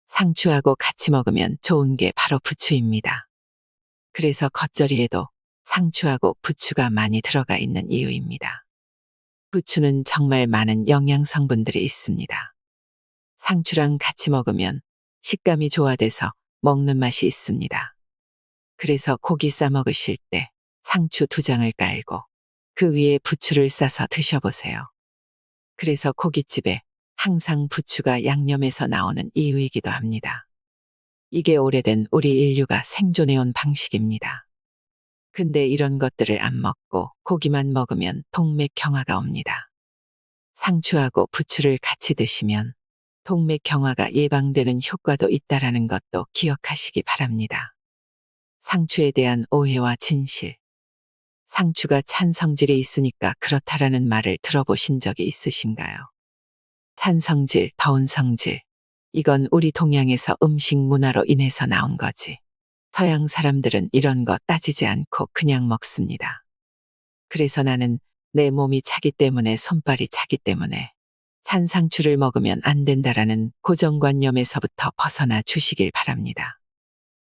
상추하고 같이 먹으면 좋은 게 바로 부추입니다. 그래서 겉절이에도 상추하고 부추가 많이 들어가 있는 이유입니다. 부추는 정말 많은 영양 성분들이 있습니다. 상추랑 같이 먹으면 식감이 조화돼서 먹는 맛이 있습니다. 그래서 고기 싸 먹으실 때 상추 2장을 깔고 그 위에 부추를 싸서 드셔보세요. 그래서 고깃집에 항상 부추가 양념에서 나오는 이유이기도 합니다. 이게 오래된 우리 인류가 생존해온 방식입니다. 근데 이런 것들을 안 먹고 고기만 먹으면 동맥경화가 옵니다. 상추하고 부추를 같이 드시면 동맥경화가 예방되는 효과도 있다라는 것도 기억하시기 바랍니다. 상추에 대한 오해와 진실. 상추가 찬 성질이 있으니까 그렇다라는 말을 들어보신 적이 있으신가요? 찬 성질, 더운 성질. 이건 우리 동양에서 음식 문화로 인해서 나온 거지. 서양 사람들은 이런 거 따지지 않고 그냥 먹습니다. 그래서 나는 내 몸이 차기 때문에 손발이 차기 때문에 찬 상추를 먹으면 안 된다라는 고정관념에서부터 벗어나 주시길 바랍니다.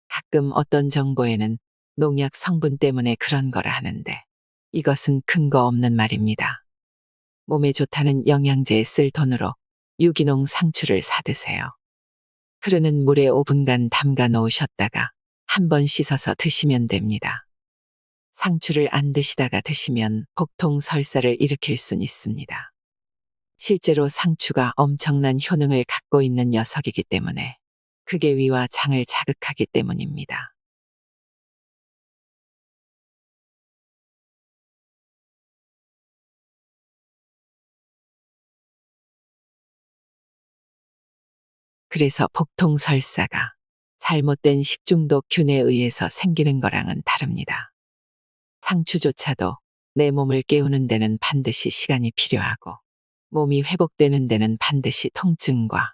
가끔 어떤 정보에는 농약 성분 때문에 그런 거라 하는데 이것은 근거 없는 말입니다. 몸에 좋다는 영양제에 쓸 돈으로 유기농 상추를 사 드세요. 흐르는 물에 5분간 담가 놓으셨다가 한번 씻어서 드시면 됩니다. 상추를 안 드시다가 드시면 복통 설사를 일으킬 순 있습니다. 실제로 상추가 엄청난 효능을 갖고 있는 녀석이기 때문에 그게 위와 장을 자극하기 때문입니다. 그래서 복통 설사가 잘못된 식중독균에 의해서 생기는 거랑은 다릅니다. 상추조차도 내 몸을 깨우는 데는 반드시 시간이 필요하고 몸이 회복되는 데는 반드시 통증과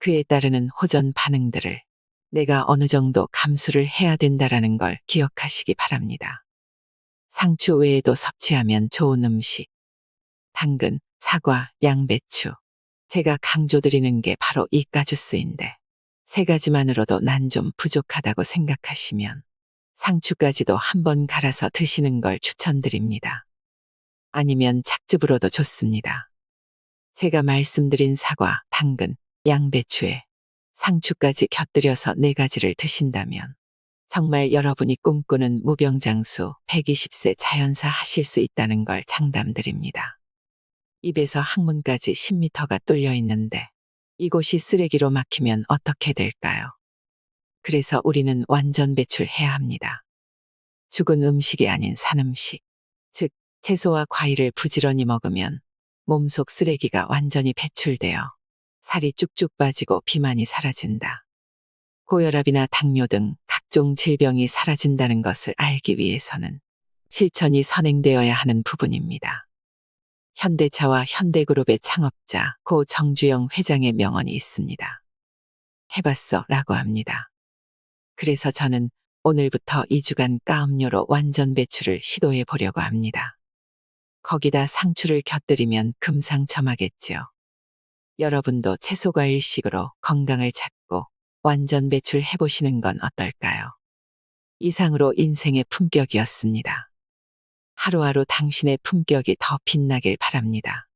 그에 따르는 호전 반응들을 내가 어느 정도 감수를 해야 된다라는 걸 기억하시기 바랍니다. 상추 외에도 섭취하면 좋은 음식, 당근, 사과, 양배추. 제가 강조드리는 게 바로 이 까주스인데, 세 가지만으로도 난 좀 부족하다고 생각하시면 상추까지도 한번 갈아서 드시는 걸 추천드립니다. 아니면 착즙으로도 좋습니다. 제가 말씀드린 사과, 당근, 양배추에 상추까지 곁들여서 네 가지를 드신다면 정말 여러분이 꿈꾸는 무병장수 120세 자연사 하실 수 있다는 걸 장담드립니다. 입에서 항문까지 10m가 뚫려 있는데 이곳이 쓰레기로 막히면 어떻게 될까요? 그래서 우리는 완전 배출해야 합니다. 죽은 음식이 아닌 산 음식, 즉 채소와 과일을 부지런히 먹으면 몸속 쓰레기가 완전히 배출되어 살이 쭉쭉 빠지고 비만이 사라진다. 고혈압이나 당뇨 등 각종 질병이 사라진다는 것을 알기 위해서는 실천이 선행되어야 하는 부분입니다. 현대차와 현대그룹의 창업자 고 정주영 회장의 명언이 있습니다. 해봤어 라고 합니다. 그래서 저는 오늘부터 2주간 까음료로 완전 배출을 시도해 보려고 합니다. 거기다 상추를 곁들이면 금상첨화겠지요. 여러분도 채소과일식으로 건강을 찾고 완전 배출해 보시는 건 어떨까요? 이상으로 인생의 품격이었습니다. 하루하루 당신의 품격이 더 빛나길 바랍니다.